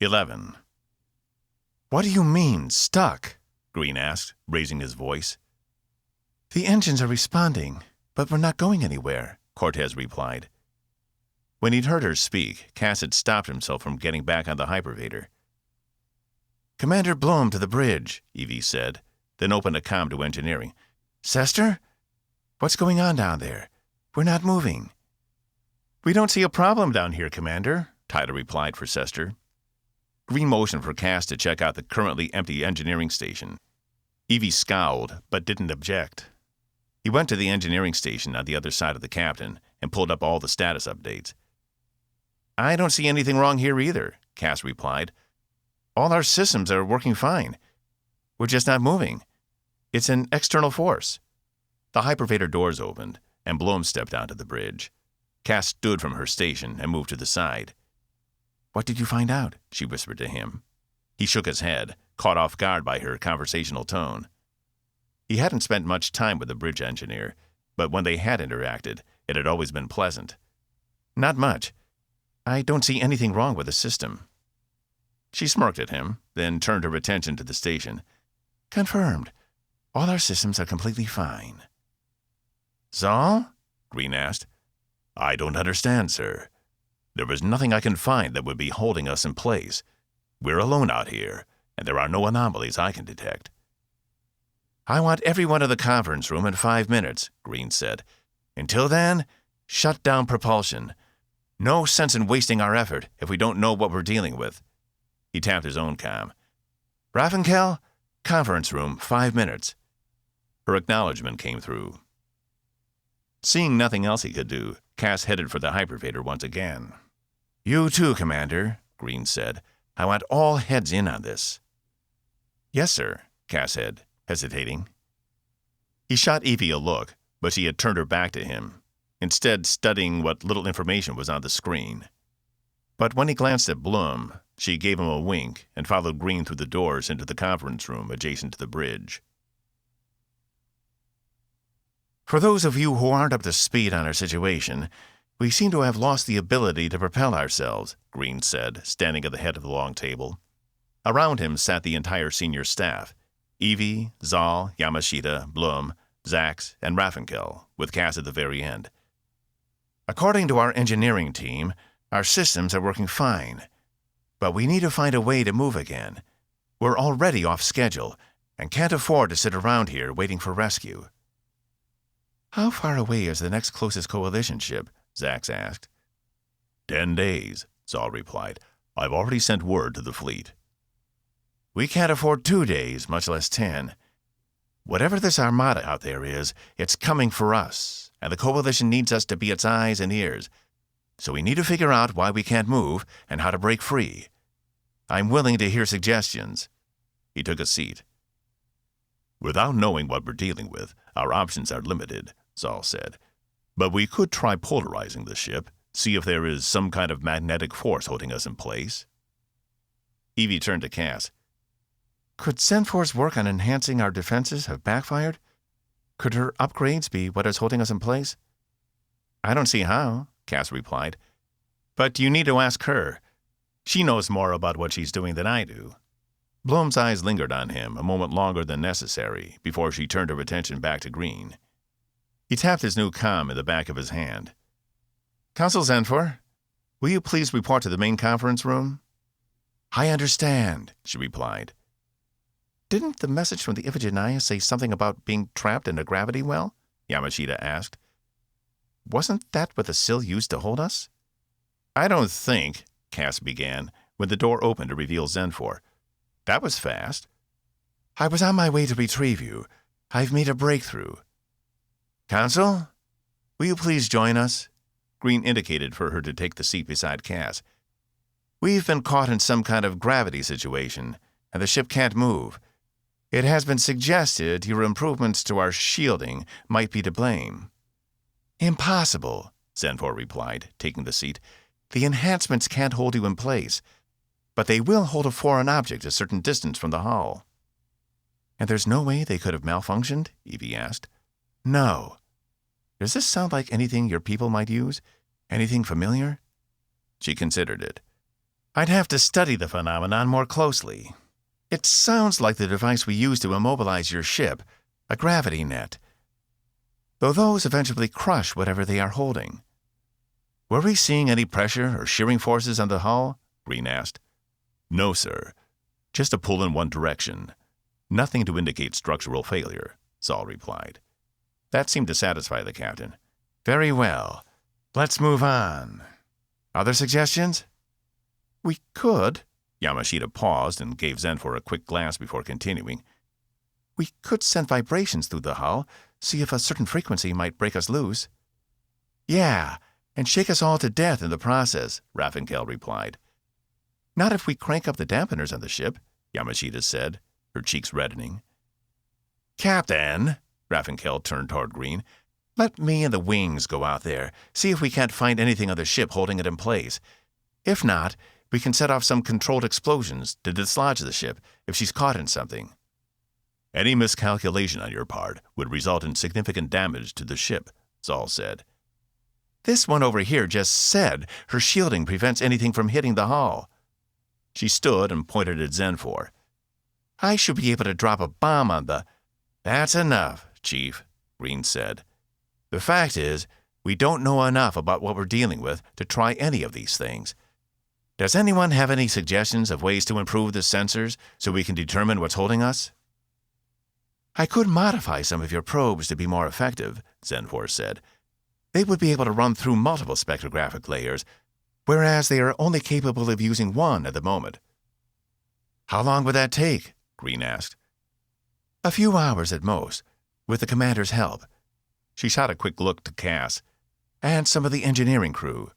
11. "What do you mean, stuck?" Green asked, raising his voice. "The engines are responding, but we're not going anywhere," Cortez replied. When he'd heard her speak, Cass had stopped himself from getting back on the hypervator. "Commander Blurb to the bridge," Evie said, then opened a comm to engineering. "Sester? What's going on down there? We're not moving." "We don't see a problem down here, Commander," Tyler replied for Sester. Green motioned for Cass to check out the currently empty engineering station. Evie scowled, but didn't object. He went to the engineering station on the other side of the captain and pulled up all the status updates. "I don't see anything wrong here either," Cass replied. "All our systems are working fine. We're just not moving. It's an external force." The hypervator doors opened, and Blurb stepped onto the bridge. Cass stood from her station and moved to the side. "What did you find out?" she whispered to him. He shook his head, caught off guard by her conversational tone. He hadn't spent much time with the bridge engineer, but when they had interacted, it had always been pleasant. "Not much. I don't see anything wrong with the system." She smirked at him, then turned her attention to the station. "Confirmed. All our systems are completely fine." "So?" Green asked. "I don't understand, sir. There is nothing I can find that would be holding us in place. We're alone out here, and there are no anomalies I can detect." "I want everyone in the conference room in 5 minutes," Green said. "Until then, shut down propulsion. No sense in wasting our effort if we don't know what we're dealing with." He tapped his own comm. "Raffenkel, conference room, 5 minutes." Her acknowledgement came through. Seeing nothing else he could do, Cass headed for the hypervator once again. "You too, Commander," Green said. "I want all heads in on this." "Yes, sir," Cass said, hesitating. He shot Evie a look, but she had turned her back to him, instead studying what little information was on the screen. But when he glanced at Blurb, she gave him a wink and followed Green through the doors into the conference room adjacent to the bridge. "For those of you who aren't up to speed on our situation, we seem to have lost the ability to propel ourselves," Green said, standing at the head of the long table. Around him sat the entire senior staff: Evie, Zal, Yamashita, Blurb, Zax, and Raffenkel, with Cass at the very end. "According to our engineering team, our systems are working fine, but we need to find a way to move again. We're already off schedule and can't afford to sit around here waiting for rescue." "How far away is the next closest coalition ship?" Zax asked. 10 days, Zal replied. "I've already sent word to the fleet." "We can't afford 2 days, much less 10. Whatever this armada out there is, it's coming for us, and the coalition needs us to be its eyes and ears. So we need to figure out why we can't move and how to break free. I'm willing to hear suggestions." He took a seat. "Without knowing what we're dealing with, our options are limited," Zal said. "But we could try polarizing the ship, see if there is some kind of magnetic force holding us in place." Evie turned to Cass. "Could Zenfor's work on enhancing our defenses have backfired? Could her upgrades be what is holding us in place?" "I don't see how," Cass replied. "But you need to ask her. She knows more about what she's doing than I do." Blurm's eyes lingered on him a moment longer than necessary before she turned her attention back to Green. He tapped his new comm in the back of his hand. "Council Zenfor, will you please report to the main conference room?" "I understand," she replied. "Didn't the message from the Iphigenia say something about being trapped in a gravity well?" Yamashita asked. "Wasn't that what the sill used to hold us?" "I don't think," Cass began, when the door opened to reveal Zenfor. "That was fast." "I was on my way to retrieve you. I've made a breakthrough." "Council, will you please join us?" Green indicated for her to take the seat beside Cass. "We've been caught in some kind of gravity situation, and the ship can't move. It has been suggested your improvements to our shielding might be to blame." "Impossible," Zenfor replied, taking the seat. "The enhancements can't hold you in place, but they will hold a foreign object a certain distance from the hull." "And there's no way they could have malfunctioned?" Evie asked. "No." "Does this sound like anything your people might use? Anything familiar?" She considered it. I'd have to study the phenomenon more closely. It sounds like the device we use to immobilize your ship, a gravity net. Though those eventually crush whatever they are holding. Were we seeing any pressure or shearing forces on the hull? Green asked. No, sir. Just a pull in one direction. Nothing to indicate structural failure, Saul replied. That seemed to satisfy the captain. Very well. Let's move on. Other suggestions? We could. Yamashita paused and gave Zenfor a quick glance before continuing. We could send vibrations through the hull, see if a certain frequency might break us loose. Yeah, and shake us all to death in the process, Raffinkel replied. Not if we crank up the dampeners on the ship, Yamashita said, her cheeks reddening. Captain, Raffinkel turned toward Green, let me and the wings go out there, see if we can't find anything on the ship holding it in place. If not, we can set off some controlled explosions to dislodge the ship if she's caught in something. Any miscalculation on your part would result in significant damage to the ship, Saul said. This one over here just said her shielding prevents anything from hitting the hull. She stood and pointed at Zenfor. I should be able to drop a bomb on the... That's enough, Chief, Green said. The fact is, we don't know enough about what we're dealing with to try any of these things. Does anyone have any suggestions of ways to improve the sensors so we can determine what's holding us? I could modify some of your probes to be more effective, Zenfor said. They would be able to run through multiple spectrographic layers, whereas they are only capable of using one at the moment. How long would that take? Green asked. A few hours at most, with the commander's help. She shot a quick look to Cass, and some of the engineering crew.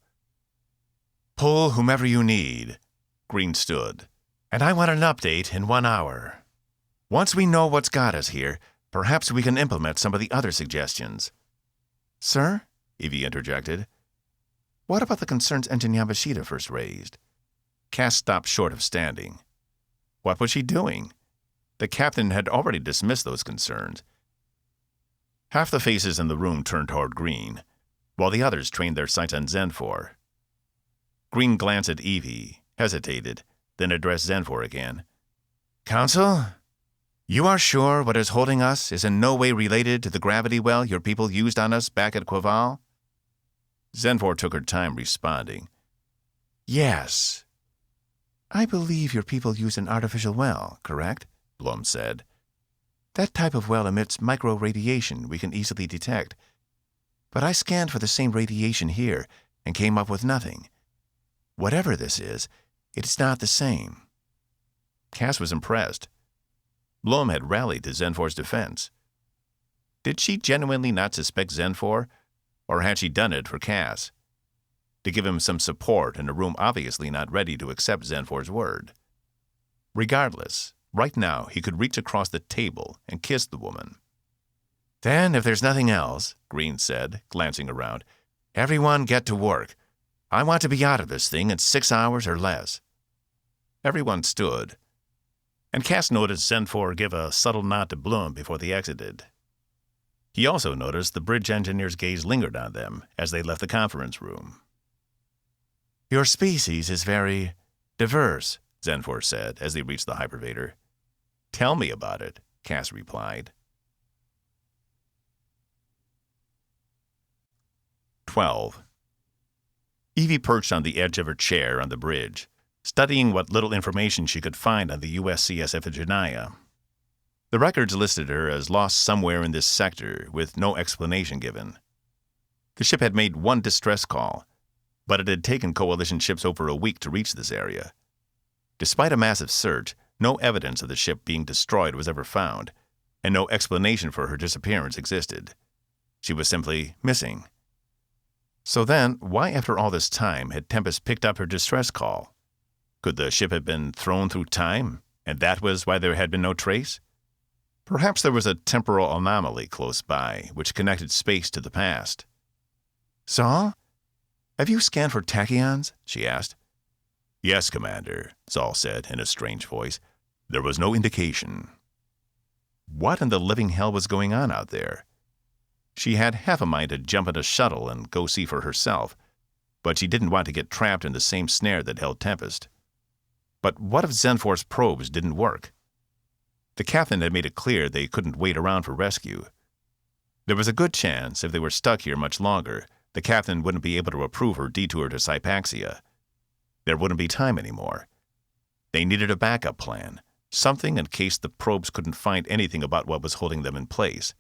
Pull whomever you need, Green stood. And I want an update in 1 hour. Once we know what's got us here, perhaps we can implement some of the other suggestions. Sir? Evie interjected. What about the concerns Ensign Yamashita first raised? Cass stopped short of standing. What was she doing? The captain had already dismissed those concerns. Half the faces in the room turned toward Green, while the others trained their sights on Zenfor. Green glanced at Evie, hesitated, then addressed Zenfor again. Council? You are sure what is holding us is in no way related to the gravity well your people used on us back at Quaval? Zenfor took her time responding. Yes. I believe your people used an artificial well, correct? Blum said. That type of well emits micro-radiation we can easily detect. But I scanned for the same radiation here and came up with nothing. Whatever this is, it is not the same. Cass was impressed. Blum had rallied to Zenfor's defense. Did she genuinely not suspect Zenfor, or had she done it for Cass? To give him some support in a room obviously not ready to accept Zenfor's word. Regardless, right now he could reach across the table and kiss the woman. Then, if there's nothing else, Green said, glancing around, everyone get to work. I want to be out of this thing in 6 hours or less. Everyone stood, and Cass noticed Zenfor give a subtle nod to Blum before they exited. He also noticed the bridge engineer's gaze lingered on them as they left the conference room. Your species is very diverse, Zenfor said as they reached the hypervator. Tell me about it, Cass replied. 12. Evie perched on the edge of her chair on the bridge, studying what little information she could find on the USCS Iphigenia. The records listed her as lost somewhere in this sector, with no explanation given. The ship had made one distress call, but it had taken Coalition ships over a week to reach this area. Despite a massive search, no evidence of the ship being destroyed was ever found, and no explanation for her disappearance existed. She was simply missing. So then, why after all this time had Tempest picked up her distress call? Could the ship have been thrown through time, and that was why there had been no trace? Perhaps there was a temporal anomaly close by, which connected space to the past. Saul? Have you scanned for tachyons? She asked. Yes, Commander, Saul said in a strange voice. There was no indication. What in the living hell was going on out there? She had half a mind to jump in a shuttle and go see for herself, but she didn't want to get trapped in the same snare that held Tempest. But what if Zenfor's probes didn't work? The captain had made it clear they couldn't wait around for rescue. There was a good chance, if they were stuck here much longer, the captain wouldn't be able to approve her detour to Hypaxia. There wouldn't be time anymore. They needed a backup plan, something in case the probes couldn't find anything about what was holding them in place.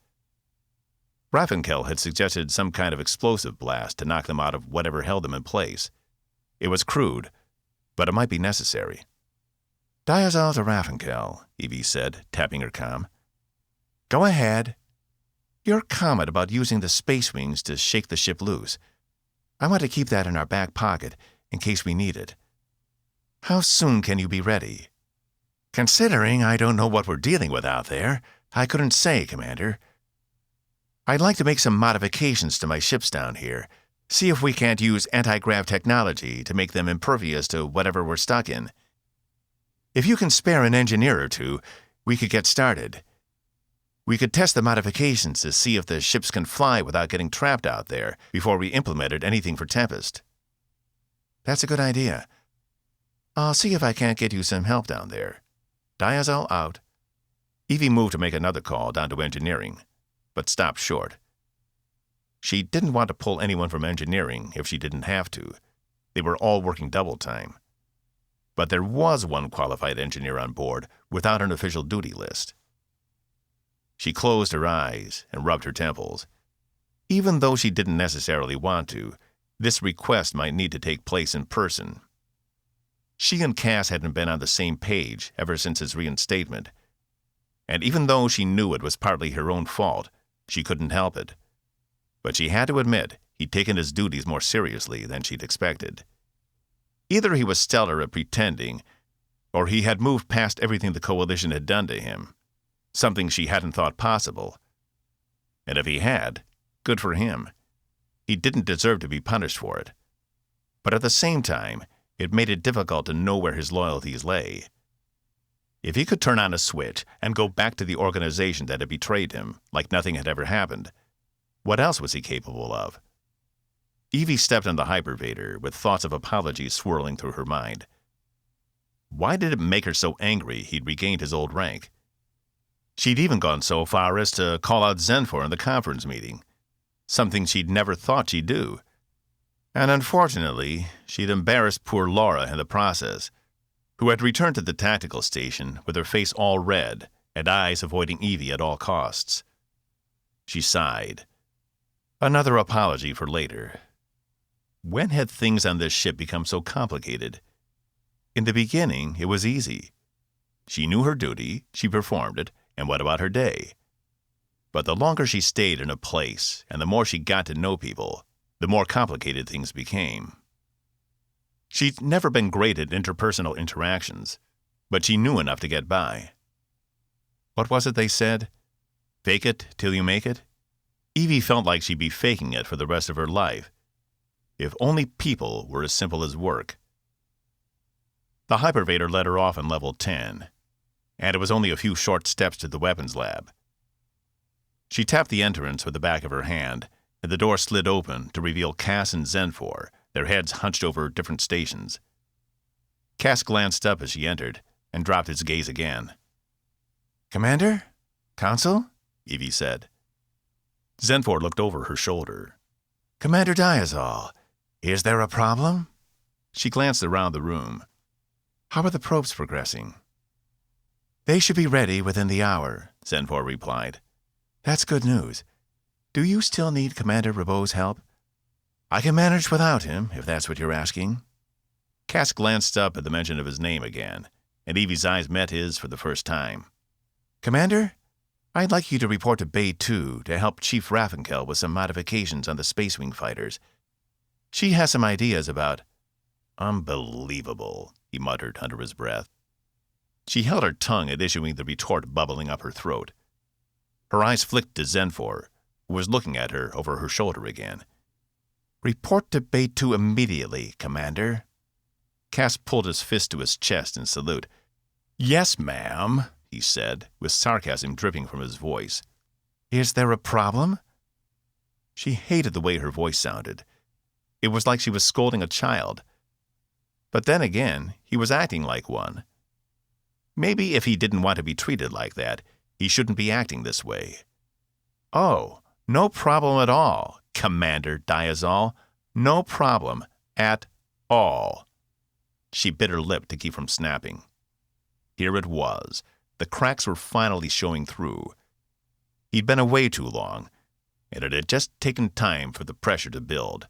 Raffenkel had suggested some kind of explosive blast to knock them out of whatever held them in place. It was crude, but it might be necessary. "Diazol to Raffenkel," Evie said, tapping her comm. "Go ahead. Your comment about using the space wings to shake the ship loose. I want to keep that in our back pocket in case we need it. How soon can you be ready?" "Considering I don't know what we're dealing with out there, I couldn't say, Commander. I'd like to make some modifications to my ships down here, see if we can't use anti-grav technology to make them impervious to whatever we're stuck in. If you can spare an engineer or two, we could get started. We could test the modifications to see if the ships can fly without getting trapped out there before we implemented anything for Tempest." "That's a good idea. I'll see if I can't get you some help down there. Diazol out." Evie moved to make another call down to engineering, but stopped short. She didn't want to pull anyone from engineering if she didn't have to. They were all working double time. But there was one qualified engineer on board without an official duty list. She closed her eyes and rubbed her temples. Even though she didn't necessarily want to, this request might need to take place in person. She and Cass hadn't been on the same page ever since his reinstatement, and even though she knew it was partly her own fault, she couldn't help it. But she had to admit he'd taken his duties more seriously than she'd expected. Either he was stellar at pretending, or he had moved past everything the Coalition had done to him, something she hadn't thought possible. And if he had, good for him. He didn't deserve to be punished for it. But at the same time, it made it difficult to know where his loyalties lay. If he could turn on a switch and go back to the organization that had betrayed him, like nothing had ever happened, what else was he capable of? Evie stepped on the hypervator with thoughts of apologies swirling through her mind. Why did it make her so angry he'd regained his old rank? She'd even gone so far as to call out Zenfor in the conference meeting, something she'd never thought she'd do. And unfortunately, she'd embarrassed poor Laura in the process, who had returned to the tactical station with her face all red and eyes avoiding Evie at all costs. She sighed. Another apology for later. When had things on this ship become so complicated? In the beginning, it was easy. She knew her duty, she performed it, and what about her day? But the longer she stayed in a place, and the more she got to know people, the more complicated things became. She'd never been great at interpersonal interactions, but she knew enough to get by. What was it they said? Fake it till you make it? Evie felt like she'd be faking it for the rest of her life. If only people were as simple as work. The hypervator let her off on level 10, and it was only a few short steps to the weapons lab. She tapped the entrance with the back of her hand, and the door slid open to reveal Cass and Zenfor, their heads hunched over different stations. Cass glanced up as she entered, and dropped his gaze again. "Commander? Council?" Evie said. Zenfor looked over her shoulder. "Commander Diazol, is there a problem?" She glanced around the room. "How are the probes progressing?" "They should be ready within the hour," Zenfor replied. "That's good news. Do you still need Commander Rabeau's help?" "I can manage without him, if that's what you're asking." Cass glanced up at the mention of his name again, and Evie's eyes met his for the first time. "Commander, I'd like you to report to Bay 2 to help Chief Raffenkel with some modifications on the Space Wing fighters. She has some ideas about—" "Unbelievable," he muttered under his breath. She held her tongue at issuing the retort bubbling up her throat. Her eyes flicked to Zenfor, who was looking at her over her shoulder again. "Report to Bay 2 immediately, Commander." Cass pulled his fist to his chest in salute. "Yes, ma'am," he said, with sarcasm dripping from his voice. "Is there a problem?" She hated the way her voice sounded. It was like she was scolding a child. But then again, he was acting like one. Maybe if he didn't want to be treated like that, he shouldn't be acting this way. Oh, no problem at all, Commander Diazol. No problem at all. She bit her lip to keep from snapping. Here it was. The cracks were finally showing through. He'd been away too long, and it had just taken time for the pressure to build.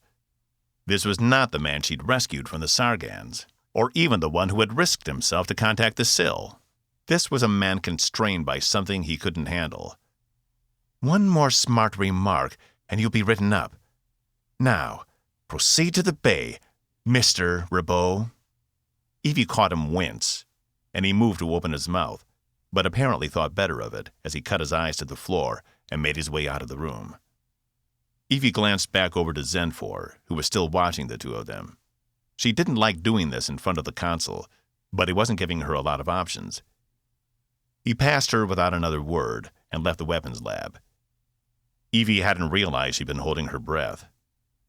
This was not the man she'd rescued from the Sargans, or even the one who had risked himself to contact the Sill. This was a man constrained by something he couldn't handle. One more smart remark, and you'll be written up. Now, proceed to the bay, Mr. Ribot. Evie caught him wince, and he moved to open his mouth, but apparently thought better of it as he cut his eyes to the floor and made his way out of the room. Evie glanced back over to Zenfor, who was still watching the two of them. She didn't like doing this in front of the consul, but he wasn't giving her a lot of options. He passed her without another word and left the weapons lab. Evie hadn't realized she'd been holding her breath.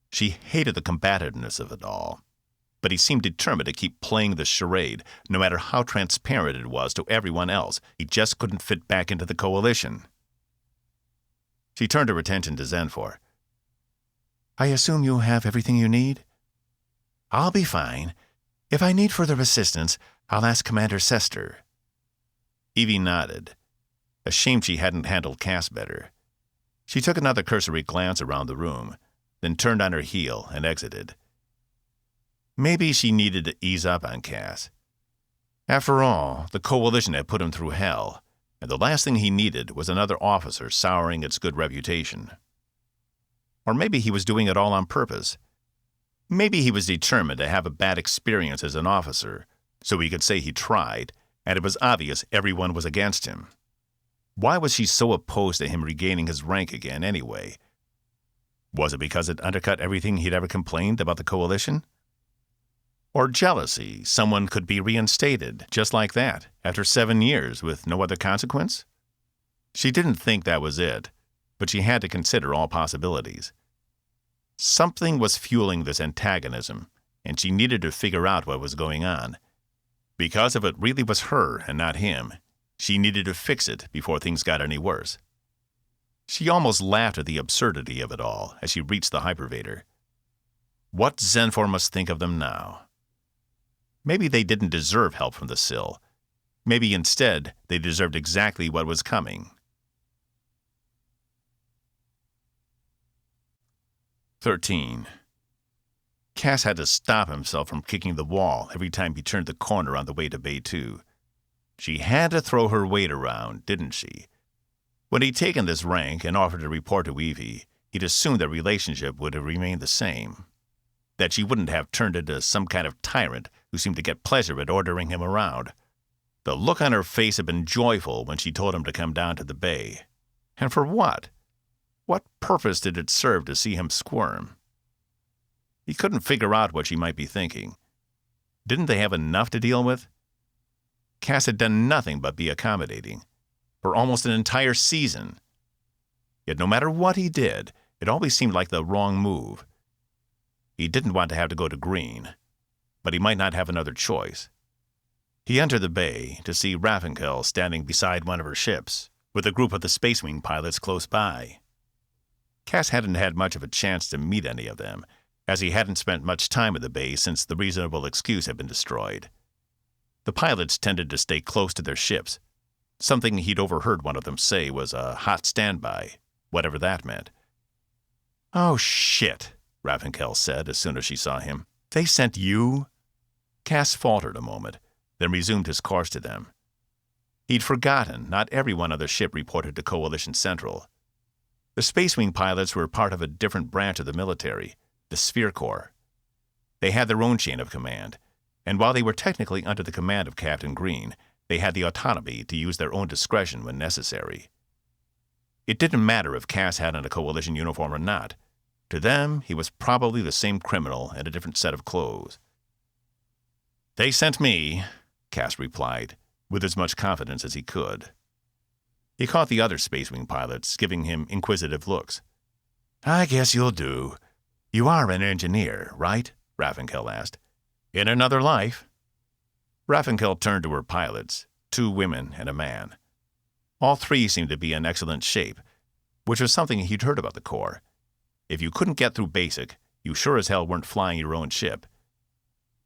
She hated the combativeness of it all, but he seemed determined to keep playing the charade, no matter how transparent it was to everyone else. He just couldn't fit back into the coalition. She turned her attention to Zenfor. I assume you have everything you need? I'll be fine. If I need further assistance, I'll ask Commander Sester. Evie nodded, ashamed she hadn't handled Cass better. She took another cursory glance around the room, then turned on her heel and exited. Maybe she needed to ease up on Cass. After all, the Coalition had put him through hell, and the last thing he needed was another officer souring its good reputation. Or maybe he was doing it all on purpose. Maybe he was determined to have a bad experience as an officer, so he could say he tried, and it was obvious everyone was against him. Why was she so opposed to him regaining his rank again anyway? Was it because it undercut everything he'd ever complained about the Coalition? Or jealousy, someone could be reinstated, just like that, after 7 years with no other consequence? She didn't think that was it, but she had to consider all possibilities. Something was fueling this antagonism, and she needed to figure out what was going on. Because if it really was her and not him, she needed to fix it before things got any worse. She almost laughed at the absurdity of it all as she reached the hypervator. What Zenfor must think of them now? Maybe they didn't deserve help from the Sill. Maybe instead they deserved exactly what was coming. 13. Cass had to stop himself from kicking the wall every time he turned the corner on the way to Bay 2. She had to throw her weight around, didn't she? When he'd taken this rank and offered to report to Evie, he'd assumed their relationship would have remained the same. That she wouldn't have turned into some kind of tyrant who seemed to get pleasure at ordering him around. The look on her face had been joyful when she told him to come down to the bay. And for what? What purpose did it serve to see him squirm? He couldn't figure out what she might be thinking. Didn't they have enough to deal with? Cass had done nothing but be accommodating, for almost an entire season. Yet no matter what he did, it always seemed like the wrong move. He didn't want to have to go to Green, but he might not have another choice. He entered the bay to see Raffenkel standing beside one of her ships, with a group of the Space Wing pilots close by. Cass hadn't had much of a chance to meet any of them, as he hadn't spent much time at the bay since the reasonable excuse had been destroyed. The pilots tended to stay close to their ships. Something he'd overheard one of them say was a hot standby, whatever that meant. "Oh, shit," Raffenkel said as soon as she saw him. "They sent you?" Cass faltered a moment, then resumed his course to them. He'd forgotten not everyone on the ship reported to Coalition Central. The Space Wing pilots were part of a different branch of the military, the Sphere Corps. They had their own chain of command, and while they were technically under the command of Captain Green, they had the autonomy to use their own discretion when necessary. It didn't matter if Cass had on a Coalition uniform or not. To them, he was probably the same criminal in a different set of clothes. "They sent me," Cass replied, with as much confidence as he could. He caught the other Space Wing pilots giving him inquisitive looks. "I guess you'll do. You are an engineer, right?" Raffenkel asked. In another life. Raffinkel turned to her pilots, 2 women and a man. All 3 seemed to be in excellent shape, which was something he'd heard about the Corps. If you couldn't get through basic, you sure as hell weren't flying your own ship.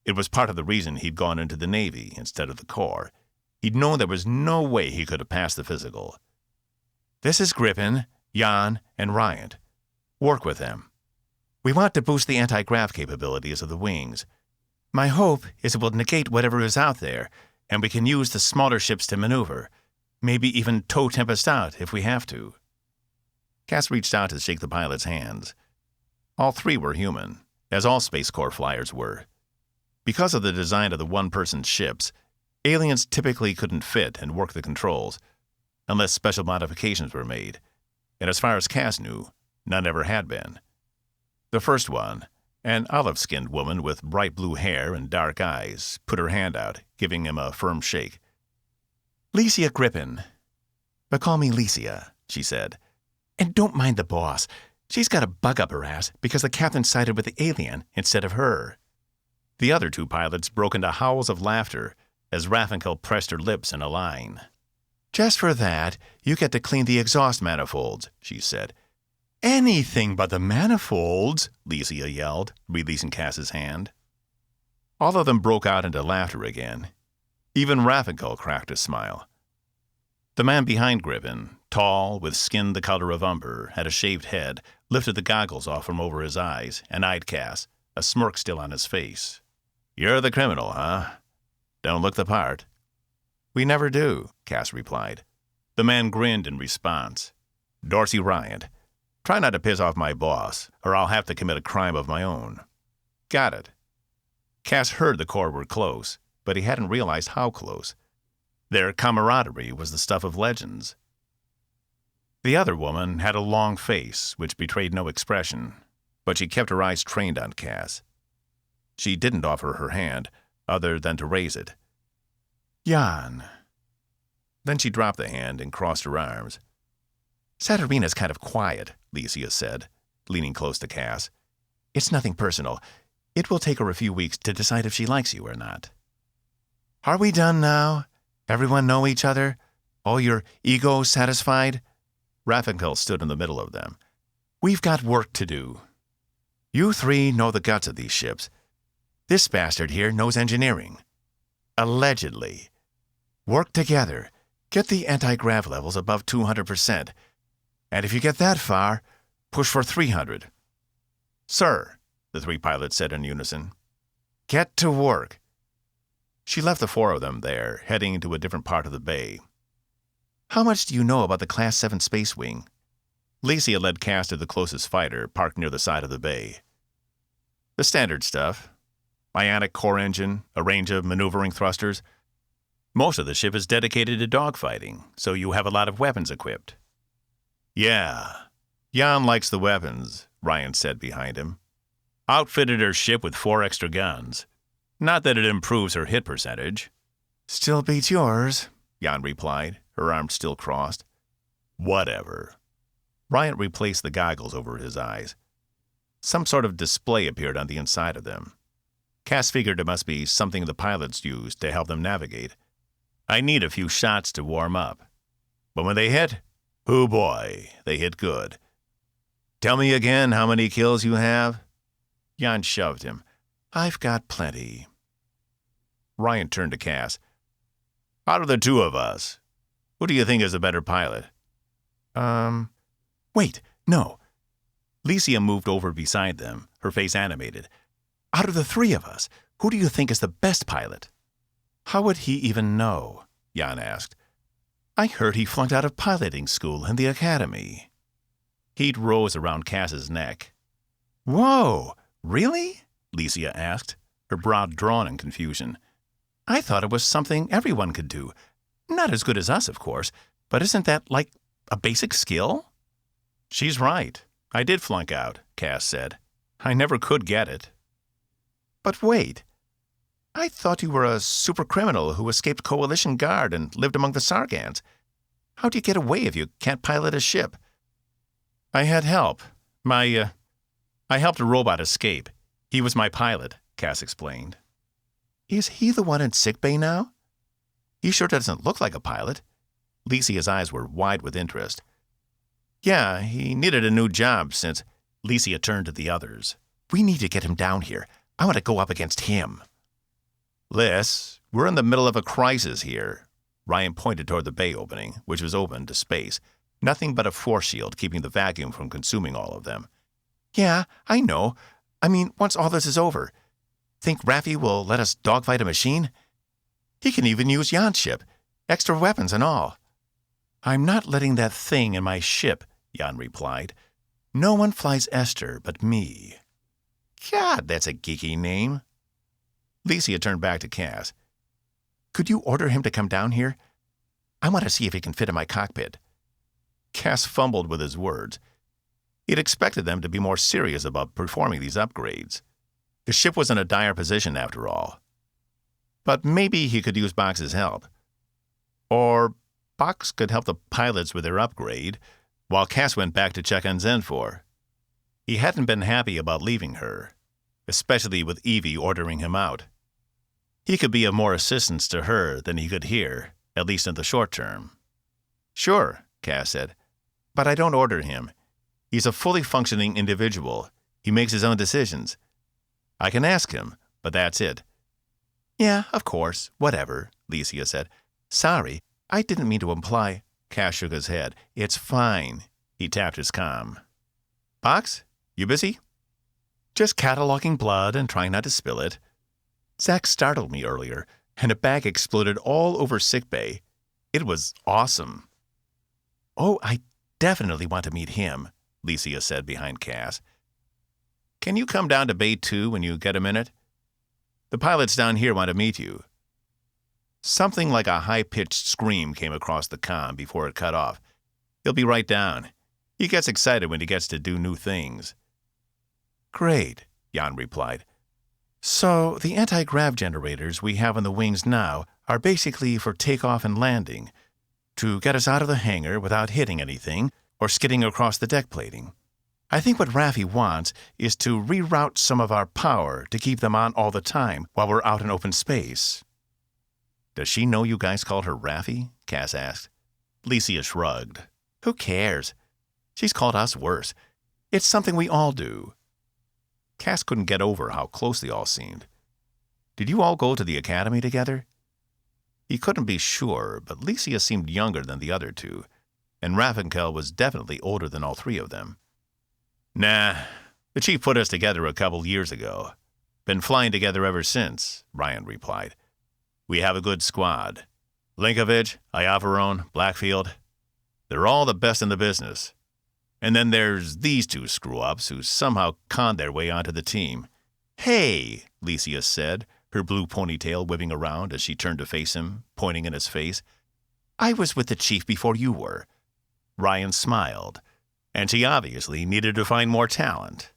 It was part of the reason he'd gone into the Navy instead of the Corps. He'd known there was no way he could have passed the physical. This is Griffin, Jan, and Ryant. Work with them. We want to boost the anti-grav capabilities of the wings. My hope is it will negate whatever is out there, and we can use the smaller ships to maneuver, maybe even tow Tempest out if we have to. Cass reached out to shake the pilot's hands. All 3 were human, as all Space Corps flyers were. Because of the design of the one-person ships, aliens typically couldn't fit and work the controls, unless special modifications were made, and as far as Cass knew, none ever had been. The first one, an olive-skinned woman with bright blue hair and dark eyes, put her hand out, giving him a firm shake. "Licia Griffin. But call me Licia," she said. "And don't mind the boss. She's got a bug up her ass because the captain sided with the alien instead of her." The other 2 pilots broke into howls of laughter as Raffinkel pressed her lips in a line. "Just for that, you get to clean the exhaust manifolds," she said. "Anything but the manifolds," Licia yelled, releasing Cass's hand. All of them broke out into laughter again. Even Raffinkel cracked a smile. The man behind Griffin, tall, with skin the color of umber, had a shaved head, lifted the goggles off from over his eyes, and eyed Cass, a smirk still on his face. "You're the criminal, huh? Don't look the part." "We never do," Cass replied. The man grinned in response. "Dorsey Ryant. Try not to piss off my boss, or I'll have to commit a crime of my own." "Got it." Cass heard the Corps were close, but he hadn't realized how close. Their camaraderie was the stuff of legends. The other woman had a long face, which betrayed no expression, but she kept her eyes trained on Cass. She didn't offer her hand, other than to raise it. "Jan." Then she dropped the hand and crossed her arms. "Saturnina's kind of quiet," Licia said, leaning close to Cass. "It's nothing personal. It will take her a few weeks to decide if she likes you or not." "Are we done now? Everyone know each other? All your egos satisfied?" Raffinkel stood in the middle of them. "We've got work to do. You 3 know the guts of these ships. This bastard here knows engineering. Allegedly. Work together. Get the anti-grav levels above 200%. And if you get that far, push for 300. "Sir," the 3 pilots said in unison. "Get to work." She left the 4 of them there, heading into a different part of the bay. "How much do you know about the Class 7 Space Wing?" Licia led Cass to the closest fighter, parked near the side of the bay. "The standard stuff. Ionic core engine, a range of maneuvering thrusters. Most of the ship is dedicated to dogfighting, so you have a lot of weapons equipped." "Yeah, Jan likes the weapons," Ryan said behind him. "Outfitted her ship with 4 extra guns. Not that it improves her hit percentage." "Still beats yours," Jan replied, her arms still crossed. "Whatever." Ryan replaced the goggles over his eyes. Some sort of display appeared on the inside of them. Cass figured it must be something the pilots used to help them navigate. "I need a few shots to warm up. But when they hit, oh boy, they hit good. Tell me again how many kills you have?" Jan shoved him. "I've got plenty." Ryan turned to Cass. "Out of the 2 of us, who do you think is a better pilot?" Wait, no." Licia moved over beside them, her face animated. "Out of the 3 of us, who do you think is the best pilot?" "How would he even know?" Jan asked. "I heard he flunked out of piloting school in the academy." Heat rose around Cass's neck. "Whoa, really?" Licia asked, her brow drawn in confusion. "I thought it was something everyone could do. Not as good as us, of course, but isn't that like a basic skill?" "She's right. I did flunk out," Cass said. "I never could get it." "But wait. I thought you were a super criminal who escaped Coalition Guard and lived among the Sargans. How do you get away if you can't pilot a ship?" "I had help. I helped a robot escape. He was my pilot," Cass explained. Is he the one in sickbay now? He sure doesn't look like a pilot. Lisia's eyes were wide with interest. Yeah, he needed a new job since... Licia turned to the others. We need to get him down here. I want to go up against him. Liz, we're in the middle of a crisis here. Ryan pointed toward the bay opening, which was open to space. Nothing but a force shield keeping the vacuum from consuming all of them. Yeah, I know. I mean, once all this is over. Think Raffi will let us dogfight a machine? He can even use Jan's ship. Extra weapons and all. I'm not letting that thing in my ship, Jan replied. No one flies Esther but me. God, that's a geeky name. Licia turned back to Cass. Could you order him to come down here? I want to see if he can fit in my cockpit. Cass fumbled with his words. He had expected them to be more serious about performing these upgrades. The ship was in a dire position after all. But maybe he could use Box's help. Or Box could help the pilots with their upgrade, while Cass went back to check on Zenfor. He hadn't been happy about leaving her, especially with Evie ordering him out. He could be of more assistance to her than he could here, at least in the short term. Sure, Cass said, but I don't order him. He's a fully functioning individual. He makes his own decisions. I can ask him, but that's it. Yeah, of course, whatever, Licia said. Sorry, I didn't mean to imply... Cass shook his head. It's fine. He tapped his comm. Box, you busy? Just cataloging blood and trying not to spill it. Zach startled me earlier, and a bag exploded all over sickbay. It was awesome. Oh, I definitely want to meet him, Licia said behind Cass. Can you come down to Bay 2 when you get a minute? The pilots down here want to meet you. Something like a high-pitched scream came across the comm before it cut off. He'll be right down. He gets excited when he gets to do new things. Great, Jan replied. So the anti-grav generators we have on the wings now are basically for takeoff and landing, to get us out of the hangar without hitting anything or skidding across the deck plating. I think what Raffi wants is to reroute some of our power to keep them on all the time while we're out in open space. Does she know you guys called her Raffi? Cass asked. Licia shrugged. Who cares? She's called us worse. It's something we all do. Cass couldn't get over how close they all seemed. Did you all go to the academy together? He couldn't be sure, but Licia seemed younger than the other two, and Raffenkel was definitely older than all three of them. Nah, the chief put us together a couple years ago. Been flying together ever since, Ryan replied. We have a good squad. Linkovich, Iavarone, Blackfield. They're all the best in the business. And then there's these two screw-ups who somehow conned their way onto the team. Hey, Licia said, her blue ponytail whipping around as she turned to face him, pointing in his face. I was with the chief before you were. Ryan smiled, and she obviously needed to find more talent.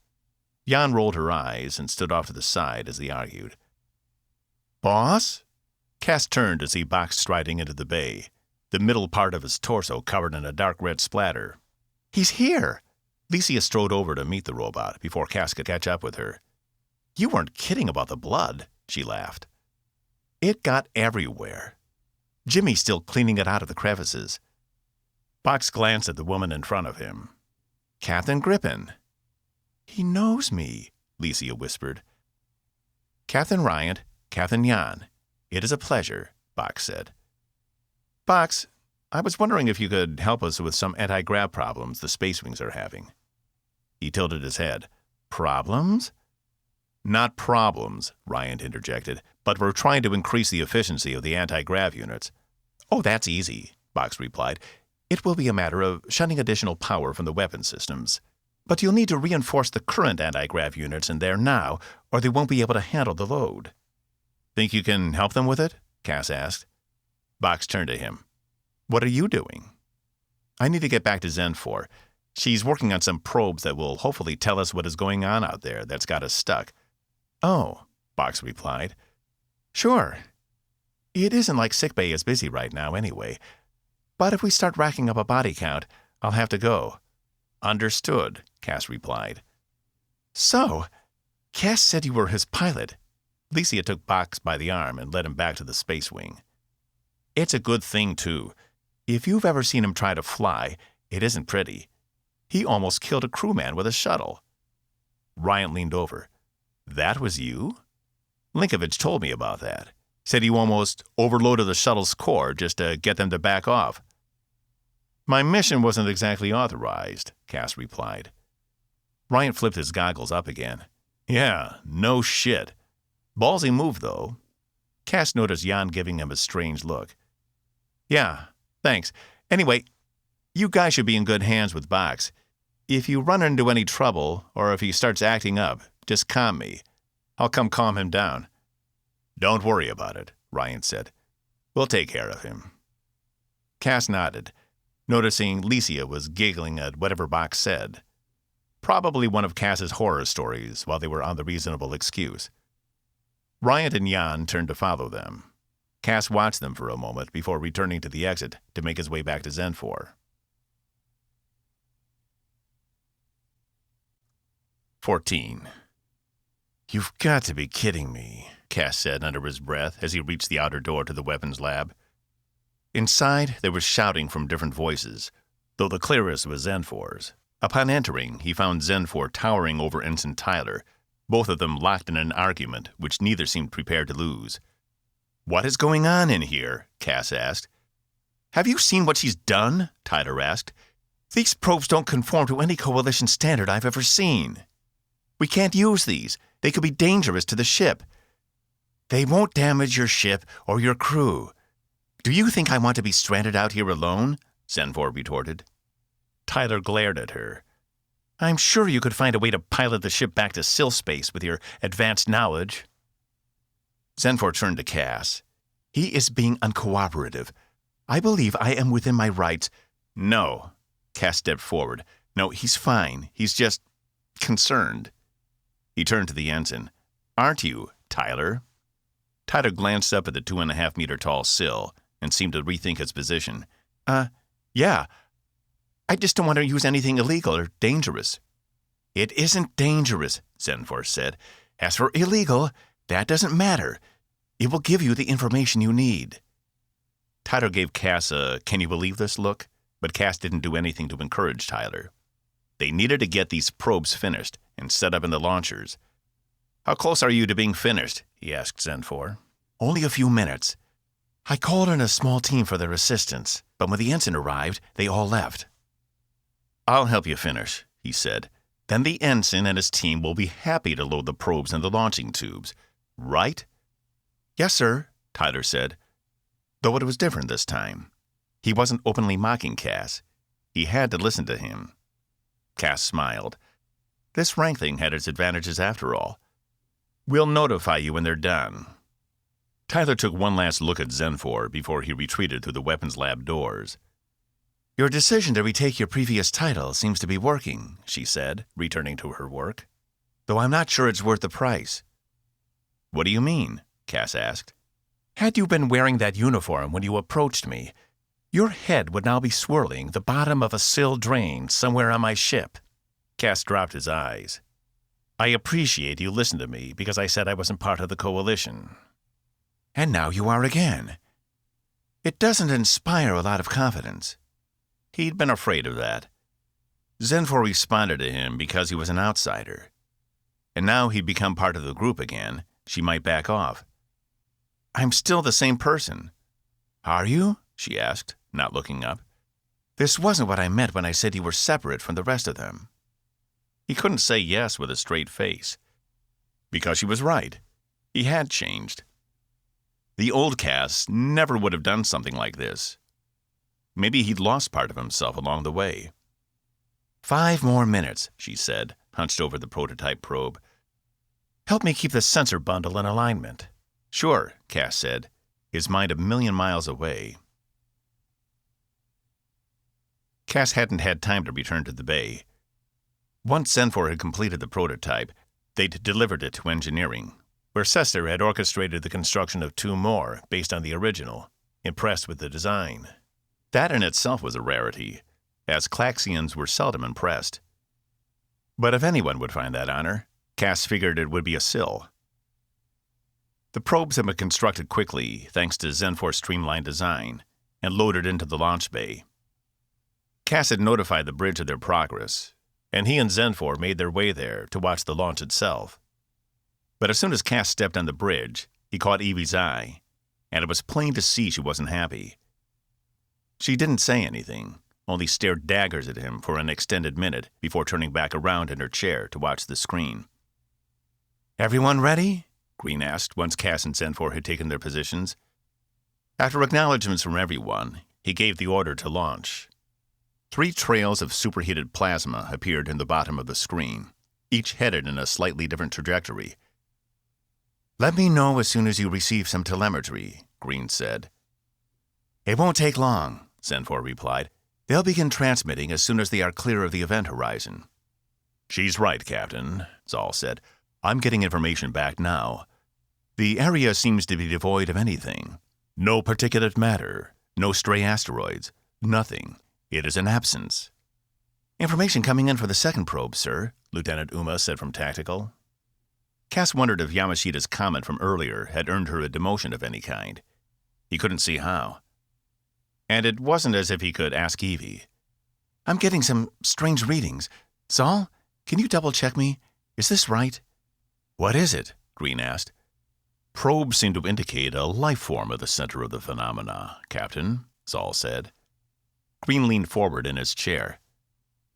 Jan rolled her eyes and stood off to the side as they argued. Boss? Cass turned to see Box striding into the bay, the middle part of his torso covered in a dark red splatter. He's here! Licia strode over to meet the robot before Cass could catch up with her. You weren't kidding about the blood, she laughed. It got everywhere. Jimmy's still cleaning it out of the crevices. Box glanced at the woman in front of him. Captain Grippen. He knows me, Licia whispered. Captain Ryant, Captain Jan. It is a pleasure, Box said. Box, I was wondering if you could help us with some anti-grav problems the Space Wings are having. He tilted his head. Problems? Not problems, Ryan interjected, but we're trying to increase the efficiency of the anti-grav units. Oh, that's easy, Box replied. It will be a matter of shunting additional power from the weapon systems. But you'll need to reinforce the current anti-grav units in there now, or they won't be able to handle the load. Think you can help them with it? Cass asked. Box turned to him. What are you doing? I need to get back to Zenfor. She's working on some probes that will hopefully tell us what is going on out there that's got us stuck. Oh, Box replied. Sure. It isn't like sickbay is busy right now anyway. But if we start racking up a body count, I'll have to go. Understood, Cass replied. So, Cass said you were his pilot. Licia took Box by the arm and led him back to the space wing. It's a good thing, too. If you've ever seen him try to fly, it isn't pretty. He almost killed a crewman with a shuttle. Ryan leaned over. That was you? Linkovich told me about that. Said you almost overloaded the shuttle's core just to get them to back off. My mission wasn't exactly authorized, Cass replied. Ryan flipped his goggles up again. Yeah, no shit. Ballsy move, though. Cass noticed Jan giving him a strange look. Yeah, thanks. Anyway, you guys should be in good hands with Box. If you run into any trouble, or if he starts acting up, just calm me. I'll come calm him down. Don't worry about it, Ryan said. We'll take care of him. Cass nodded, noticing Licia was giggling at whatever Box said. Probably one of Cass's horror stories while they were on the reasonable excuse. Ryan and Jan turned to follow them. Cass watched them for a moment before returning to the exit to make his way back to Zenfor. 14. You've got to be kidding me, Cass said under his breath as he reached the outer door to the weapons lab. Inside, there was shouting from different voices, though the clearest was Zenfor's. Upon entering, he found Zenfor towering over Ensign Tyler, both of them locked in an argument which neither seemed prepared to lose. What is going on in here? Cass asked. Have you seen what she's done? Tyler asked. These probes don't conform to any Coalition standard I've ever seen. We can't use these. They could be dangerous to the ship. They won't damage your ship or your crew. Do you think I want to be stranded out here alone? Zenfor retorted. Tyler glared at her. I'm sure you could find a way to pilot the ship back to Sill space with your advanced knowledge. Zenfor turned to Cass. He is being uncooperative. I believe I am within my rights. No. Cass stepped forward. No, he's fine. He's just concerned. He turned to the ensign. Aren't you, Tyler? Tyler glanced up at the 2.5-meter tall Sill and seemed to rethink his position. Yeah. I just don't want to use anything illegal or dangerous. It isn't dangerous, Zenfor said. As for illegal, that doesn't matter. It will give you the information you need. Tyler gave Cass a can you believe this look, but Cass didn't do anything to encourage Tyler. They needed to get these probes finished and set up in the launchers. How close are you to being finished? He asked Zenfor. Only a few minutes. I called in a small team for their assistance, but when the ensign arrived, they all left. I'll help you finish, he said. Then the ensign and his team will be happy to load the probes in the launching tubes. Right? Yes, sir, Tyler said. Though it was different this time. He wasn't openly mocking Cass. He had to listen to him. Cass smiled. This rank thing had its advantages after all. We'll notify you when they're done. Tyler took one last look at Zenfor before he retreated through the weapons lab doors. Your decision to retake your previous title seems to be working, she said, returning to her work. Though I'm not sure it's worth the price. What do you mean? Cass asked. Had you been wearing that uniform when you approached me, your head would now be swirling the bottom of a Sill drain somewhere on my ship. Cass dropped his eyes. I appreciate you listened to me because I said I wasn't part of the Coalition. And now you are again. It doesn't inspire a lot of confidence. He'd been afraid of that. Zenfor responded to him because he was an outsider. And now he'd become part of the group again. She might back off. I'm still the same person. Are you? She asked, not looking up. This wasn't what I meant when I said you were separate from the rest of them. He couldn't say yes with a straight face. Because she was right. He had changed. The old Cass never would have done something like this. Maybe he'd lost part of himself along the way. 5 more minutes, she said, hunched over the prototype probe. Help me keep the sensor bundle in alignment. Sure, Cass said, his mind a million miles away. Cass hadn't had time to return to the bay. Once Zenfor had completed the prototype, they'd delivered it to engineering, where Sester had orchestrated the construction of 2 more based on the original, impressed with the design. That in itself was a rarity, as Claxians were seldom impressed. But if anyone would find that honor, Cass figured it would be a Sill. The probes had been constructed quickly thanks to Zenfor's streamlined design and loaded into the launch bay. Cass had notified the bridge of their progress, and he and Zenfor made their way there to watch the launch itself. But as soon as Cass stepped on the bridge, he caught Evie's eye, and it was plain to see she wasn't happy. She didn't say anything, only stared daggers at him for an extended minute before turning back around in her chair to watch the screen. "Everyone ready?" Green asked once Cass and Zenfor had taken their positions. After acknowledgments from everyone, he gave the order to launch. 3 trails of superheated plasma appeared in the bottom of the screen, each headed in a slightly different trajectory. "Let me know as soon as you receive some telemetry," Green said. "It won't take long," Zenfor replied. "They'll begin transmitting as soon as they are clear of the event horizon." "She's right, Captain," Zal said. "I'm getting information back now. The area seems to be devoid of anything. No particulate matter, no stray asteroids, nothing. It is an absence." "Information coming in for the second probe, sir," Lieutenant Uma said from Tactical. Cass wondered if Yamashita's comment from earlier had earned her a demotion of any kind. He couldn't see how. And it wasn't as if he could ask Evie. "I'm getting some strange readings. Zal, can you double-check me? Is this right?" "What is it?" Green asked. "Probes seem to indicate a life form at the center of the phenomena, Captain," Zal said. Green leaned forward in his chair.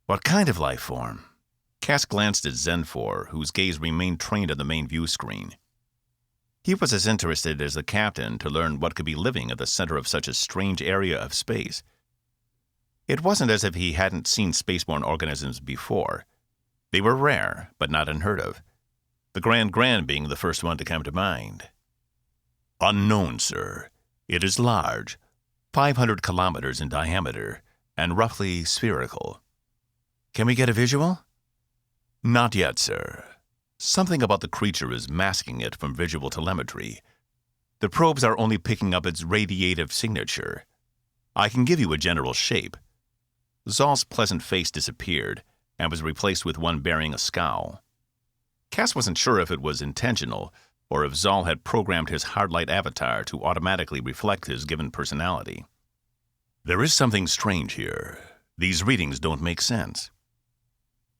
"What kind of life form?" Cass glanced at Zenfor, whose gaze remained trained on the main view screen. He was as interested as the captain to learn what could be living at the center of such a strange area of space. It wasn't as if he hadn't seen spaceborne organisms before. They were rare, but not unheard of. The Grand being the first one to come to mind. "Unknown, sir. It is large, 500 kilometers in diameter, and roughly spherical." "Can we get a visual?" "Not yet, sir. Something about the creature is masking it from visual telemetry. The probes are only picking up its radiative signature. I can give you a general shape." Zal's pleasant face disappeared and was replaced with one bearing a scowl. Cass wasn't sure if it was intentional or if Zal had programmed his hardlight avatar to automatically reflect his given personality. "There is something strange here. These readings don't make sense."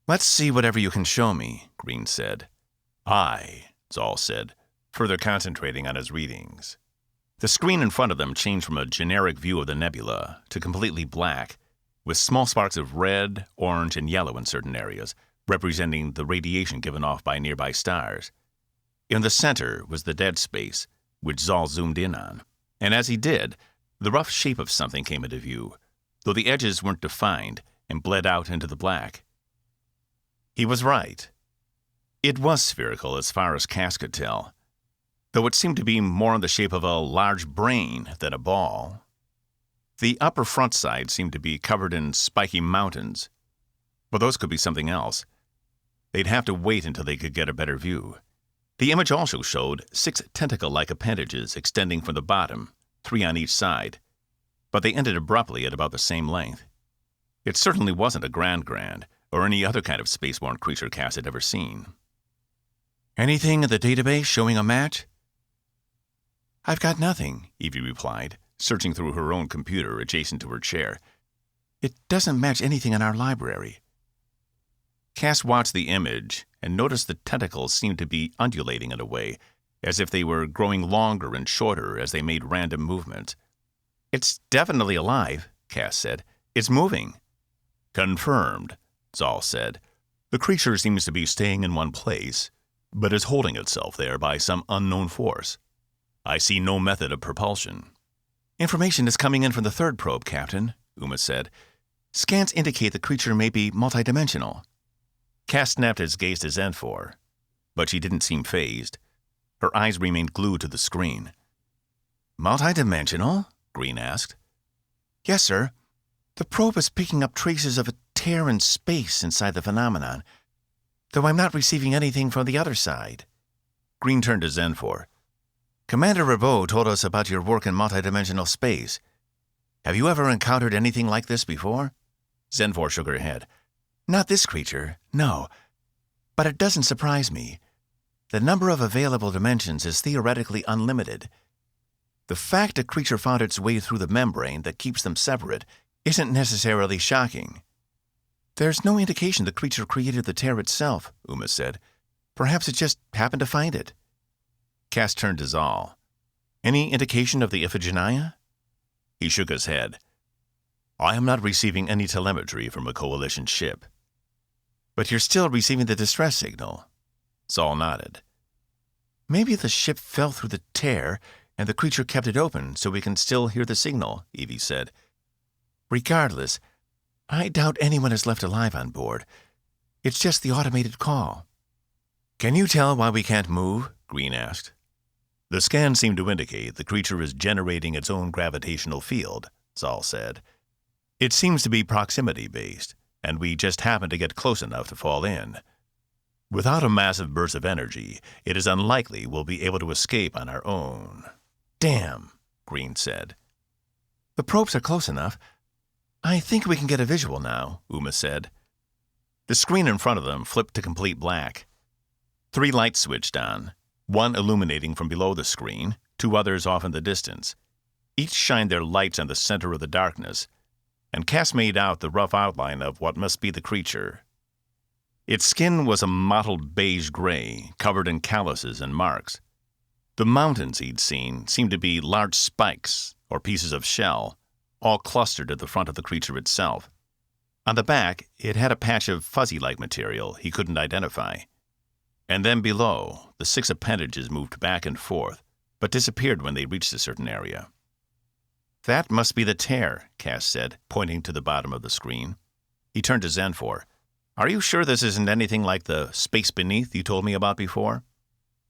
"Let's see whatever you can show me," Green said. "Aye," Zal said, further concentrating on his readings. The screen in front of them changed from a generic view of the nebula to completely black, with small sparks of red, orange, and yellow in certain areas, representing the radiation given off by nearby stars. In the center was the dead space, which Zal zoomed in on, and as he did, the rough shape of something came into view, though the edges weren't defined and bled out into the black. He was right. It was spherical as far as Cass could tell, though it seemed to be more in the shape of a large brain than a ball. The upper front side seemed to be covered in spiky mountains, but those could be something else. They'd have to wait until they could get a better view. The image also showed 6 tentacle-like appendages extending from the bottom, 3 on each side, but they ended abruptly at about the same length. It certainly wasn't a Grand, or any other kind of spaceborne creature Cass had ever seen. "Anything in the database showing a match?" "I've got nothing," Evie replied, searching through her own computer adjacent to her chair. "It doesn't match anything in our library." Cass watched the image and noticed the tentacles seemed to be undulating in a way, as if they were growing longer and shorter as they made random movements. "It's definitely alive," Cass said. "It's moving." "Confirmed," Zal said. "The creature seems to be staying in one place, but is holding itself there by some unknown force. I see no method of propulsion." "Information is coming in from the third probe, Captain," Uma said. "Scans indicate the creature may be multidimensional." Cass snapped his gaze to Zenfor, but she didn't seem fazed. Her eyes remained glued to the screen. "Multidimensional?" Green asked. "Yes, sir. The probe is picking up traces of a tear in space inside the phenomenon, though I'm not receiving anything from the other side." Green turned to Zenfor. "Commander Rabot told us about your work in multidimensional space. Have you ever encountered anything like this before?" Zenfor shook her head. "Not this creature, no. But it doesn't surprise me. the number of available dimensions is theoretically unlimited. The fact a creature found its way through the membrane that keeps them separate isn't necessarily shocking. There's no indication the creature created the tear itself, Uma said. Perhaps it just happened to find it. Cass turned to Zal. Any indication of the Iphigenia? He shook his head. I am not receiving any telemetry from a Coalition ship. But you're still receiving the distress signal. Zal nodded. Maybe the ship fell through the tear and the creature kept it open so we can still hear the signal, Evie said. Regardless, I doubt anyone is left alive on board. It's just the automated call. Can you tell why we can't move? Green asked. The scans seem to indicate the creature is generating its own gravitational field, Zal said. It seems to be proximity-based, and we just happen to get close enough to fall in. Without a massive burst of energy, it is unlikely we'll be able to escape on our own. Damn, Green said. The probes are close enough. I think we can get a visual now, Uma said. The screen in front of them flipped to complete black. 3 lights switched on, one illuminating from below the screen, 2 others off in the distance. Each shined their lights on the center of the darkness, and Cass made out the rough outline of what must be the creature. Its skin was a mottled beige gray, covered in calluses and marks. The mountains he'd seen seemed to be large spikes or pieces of shell, all clustered at the front of the creature itself. On the back, it had a patch of fuzzy-like material he couldn't identify. And then below, the 6 appendages moved back and forth, but disappeared when they reached a certain area. That must be the tear, Cass said, pointing to the bottom of the screen. He turned to Zenfor. Are you sure this isn't anything like the space beneath you told me about before?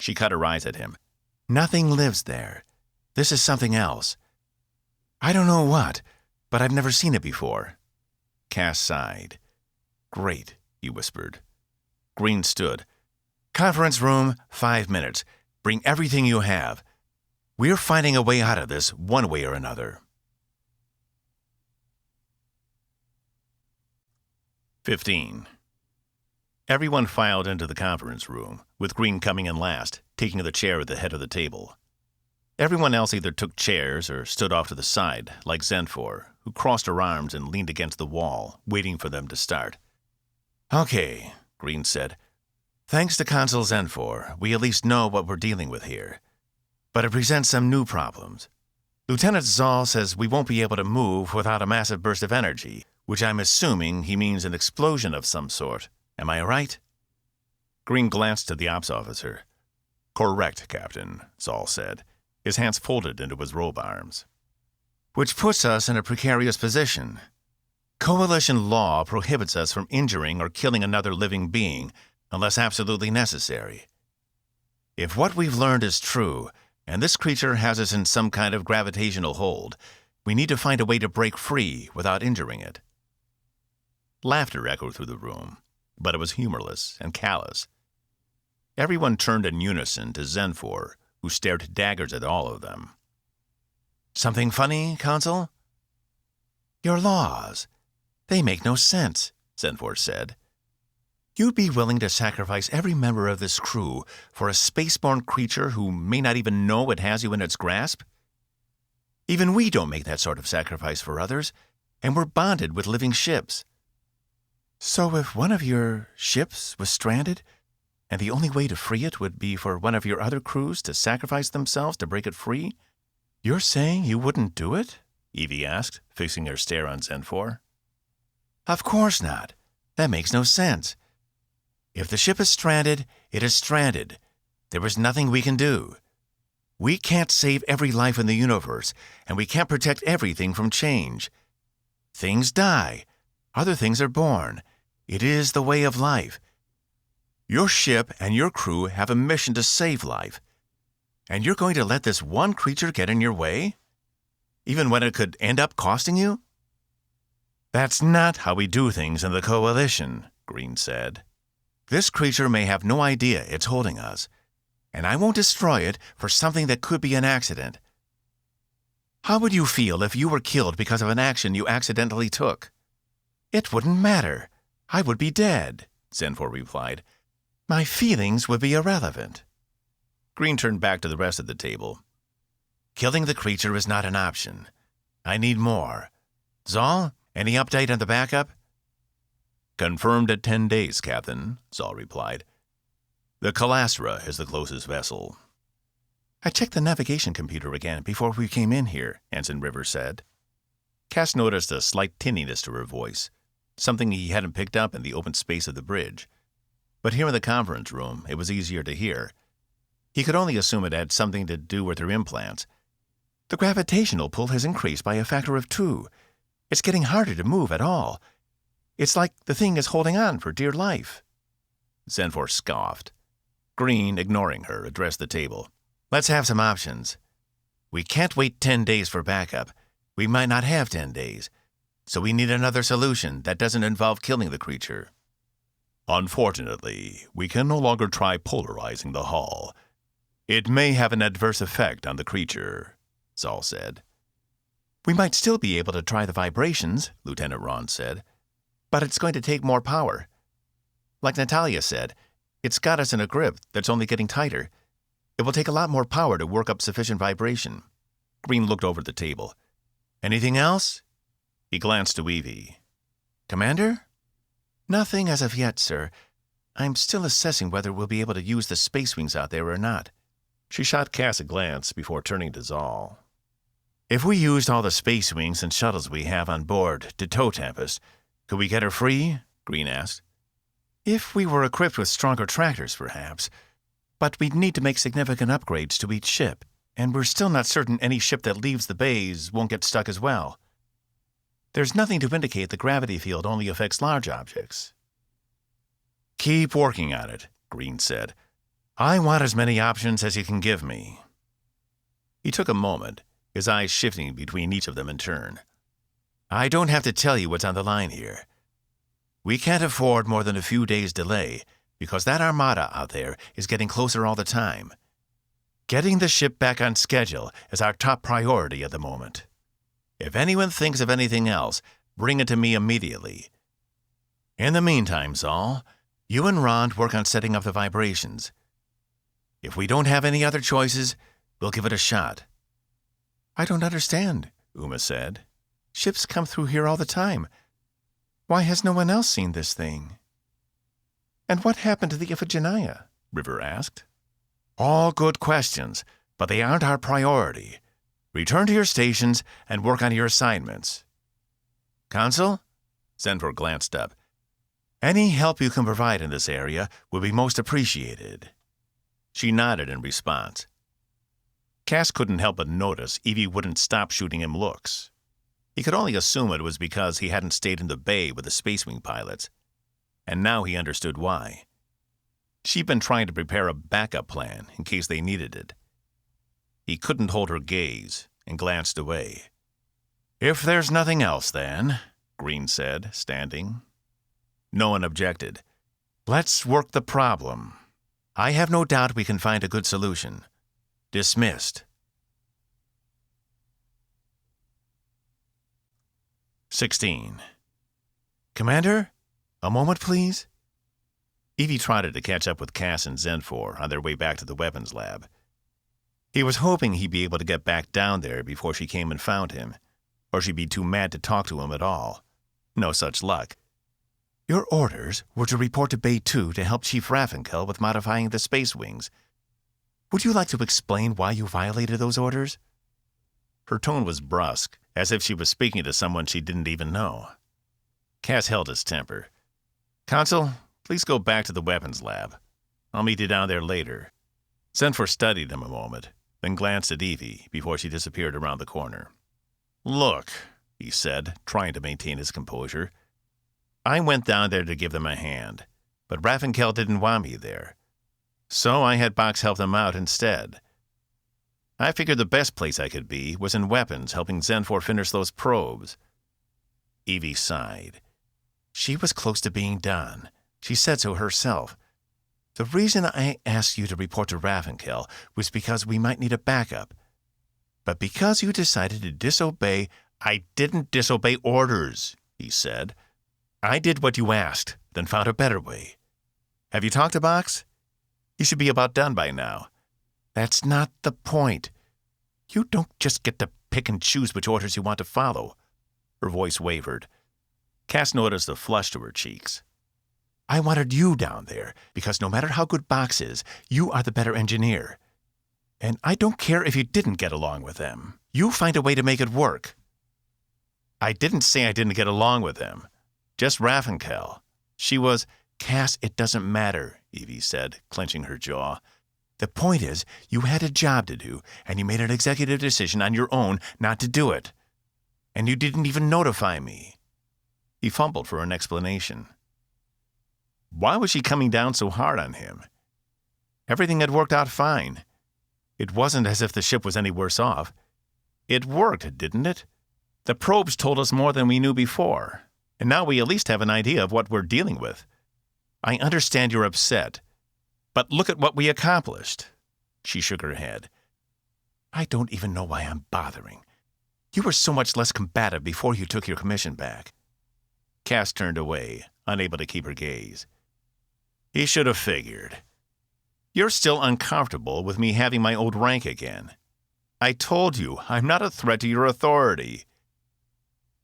She cut her eyes at him. Nothing lives there. This is something else. I don't know what, but I've never seen it before. Cass sighed. Great, he whispered. Green stood. Conference room, 5 minutes. Bring everything you have. We're finding a way out of this one way or another. 15. Everyone filed into the conference room, with Green coming in last, taking the chair at the head of the table. Everyone else either took chairs or stood off to the side, like Zenfor, who crossed her arms and leaned against the wall, waiting for them to start. Okay, Green said. Thanks to Consul Zenfor, we at least know what we're dealing with here. But it presents some new problems. Lieutenant Zal says we won't be able to move without a massive burst of energy, which I'm assuming he means an explosion of some sort. Am I right? Green glanced to the ops officer. Correct, Captain, Zal said, his hands folded into his robe arms. Which puts us in a precarious position. Coalition law prohibits us from injuring or killing another living being unless absolutely necessary. If what we've learned is true, and this creature has us in some kind of gravitational hold, we need to find a way to break free without injuring it. Laughter echoed through the room, but it was humorless and callous. Everyone turned in unison to Zenfor, who stared daggers at all of them. Something funny, Consul? Your laws. They make no sense, Zenfor said. You'd be willing to sacrifice every member of this crew for a spaceborne creature who may not even know it has you in its grasp? Even we don't make that sort of sacrifice for others, and we're bonded with living ships. So if one of your ships was stranded, and the only way to free it would be for one of your other crews to sacrifice themselves to break it free, you're saying you wouldn't do it? Evie asked, fixing her stare on Zenfor. Of course not. That makes no sense. If the ship is stranded, it is stranded. There is nothing we can do. We can't save every life in the universe, and we can't protect everything from change. Things die. Other things are born. It is the way of life. Your ship and your crew have a mission to save life. And you're going to let this one creature get in your way? Even when it could end up costing you? That's not how we do things in the Coalition, Green said. This creature may have no idea it's holding us, and I won't destroy it for something that could be an accident. How would you feel if you were killed because of an action you accidentally took? It wouldn't matter. I would be dead, Zenfor replied. My feelings would be irrelevant. Green turned back to the rest of the table. Killing the creature is not an option. I need more. Zal, any update on the backup? Confirmed at 10 days, Captain, Zal replied. The Calastra is the closest vessel. I checked the navigation computer again before we came in here, Ensign Rivers said. Cass noticed a slight tinniness to her voice, something he hadn't picked up in the open space of the bridge. But here in the conference room, it was easier to hear. He could only assume it had something to do with her implants. The gravitational pull has increased by a factor of 2. It's getting harder to move at all. It's like the thing is holding on for dear life. Zenfor scoffed. Green, ignoring her, addressed the table. Let's have some options. We can't wait 10 days for backup. We might not have 10 days. So we need another solution that doesn't involve killing the creature. Unfortunately, we can no longer try polarizing the hull. It may have an adverse effect on the creature, Zal said. We might still be able to try the vibrations, Lieutenant Ron said. But it's going to take more power. Like Natalia said, it's got us in a grip that's only getting tighter. It will take a lot more power to work up sufficient vibration. Green looked over the table. Anything else? He glanced to Evie. Commander? Nothing as of yet, sir. I'm still assessing whether we'll be able to use the space wings out there or not. She shot Cass a glance before turning to Zal. If we used all the space wings and shuttles we have on board to tow Tempest, could we get her free? Green asked. If we were equipped with stronger tractors, perhaps. But we'd need to make significant upgrades to each ship, and we're still not certain any ship that leaves the bays won't get stuck as well. There's nothing to indicate the gravity field only affects large objects. Keep working on it, Green said. I want as many options as you can give me. He took a moment, his eyes shifting between each of them in turn. I don't have to tell you what's on the line here. We can't afford more than a few days' delay, because that armada out there is getting closer all the time. Getting the ship back on schedule is our top priority at the moment. If anyone thinks of anything else, bring it to me immediately. In the meantime, Zal, you and Rond work on setting up the vibrations. If we don't have any other choices, we'll give it a shot. I don't understand, Uma said. Ships come through here all the time. Why has no one else seen this thing? And what happened to the Iphigenia? River asked. All good questions, but they aren't our priority. Return to your stations and work on your assignments. Consul? Zenfor glanced up. Any help you can provide in this area will be most appreciated. She nodded in response. Cass couldn't help but notice Evie wouldn't stop shooting him looks. He could only assume it was because he hadn't stayed in the bay with the Space Wing pilots, and now he understood why. She'd been trying to prepare a backup plan in case they needed it. He couldn't hold her gaze and glanced away. If there's nothing else, then, Green said, standing. No one objected. Let's work the problem. I have no doubt we can find a good solution. Dismissed. 16. Commander, a moment, please. Evie trotted to catch up with Cass and Zenfor on their way back to the weapons lab. He was hoping he'd be able to get back down there before she came and found him, or she'd be too mad to talk to him at all. No such luck. Your orders were to report to Bay 2 to help Chief Raffinkel with modifying the space wings. Would you like to explain why you violated those orders? Her tone was brusque, as if she was speaking to someone she didn't even know. Cass held his temper. Consul, please go back to the weapons lab. I'll meet you down there later. Zenfor studied him a moment, then glanced at Evie before she disappeared around the corner. Look, he said, trying to maintain his composure. I went down there to give them a hand, but Raffinkel didn't want me there. So I had Box help them out instead. I figured the best place I could be was in weapons, helping Zenfor finish those probes. Evie sighed. She was close to being done. She said so herself. The reason I asked you to report to Raffinkel was because we might need a backup. But because you decided to disobey, I didn't disobey orders, he said. I did what you asked, then found a better way. Have you talked to Box? He should be about done by now. That's not the point. You don't just get to pick and choose which orders you want to follow. Her voice wavered. Cass noticed a flush to her cheeks. I wanted you down there because no matter how good Box is, you are the better engineer. And I don't care if you didn't get along with them. You find a way to make it work. I didn't say I didn't get along with them. Just Raffenkel. She was... Cass, it doesn't matter, Evie said, clenching her jaw. The point is, you had a job to do, and you made an executive decision on your own not to do it. And you didn't even notify me. He fumbled for an explanation. Why was she coming down so hard on him? Everything had worked out fine. It wasn't as if the ship was any worse off. It worked, didn't it? The probes told us more than we knew before, and now we at least have an idea of what we're dealing with. I understand you're upset, but look at what we accomplished. She shook her head. I don't even know why I'm bothering. You were so much less combative before you took your commission back. Cass turned away, unable to keep her gaze. He should have figured. You're still uncomfortable with me having my old rank again. I told you I'm not a threat to your authority.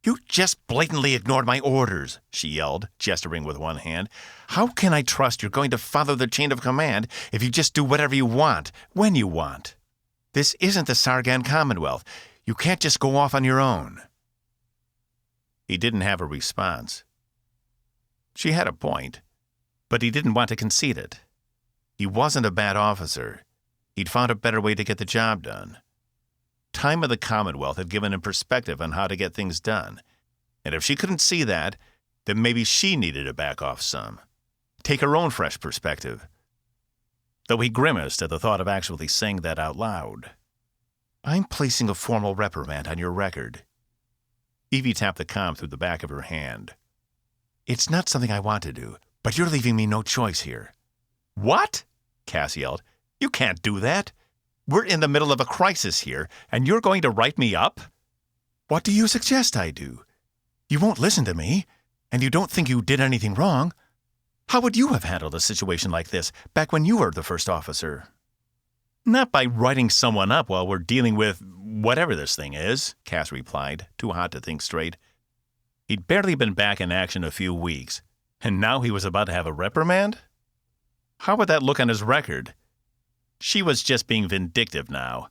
You just blatantly ignored my orders, she yelled, gesturing with one hand. How can I trust you're going to follow the chain of command if you just do whatever you want, when you want? This isn't the Sargan Commonwealth. You can't just go off on your own. He didn't have a response. She had a point, but he didn't want to concede it. He wasn't a bad officer. He'd found a better way to get the job done. Time of the Commonwealth had given him perspective on how to get things done, and if she couldn't see that, then maybe she needed to back off some. Take her own fresh perspective. Though he grimaced at the thought of actually saying that out loud. I'm placing a formal reprimand on your record. Evie tapped the comm through the back of her hand. It's not something I want to do, but you're leaving me no choice here. What? Cass yelled. You can't do that. We're in the middle of a crisis here, and you're going to write me up? What do you suggest I do? You won't listen to me, and you don't think you did anything wrong. How would you have handled a situation like this back when you were the first officer? Not by writing someone up while we're dealing with whatever this thing is, Cass replied, too hot to think straight. He'd barely been back in action a few weeks, and now he was about to have a reprimand? How would that look on his record? She was just being vindictive now.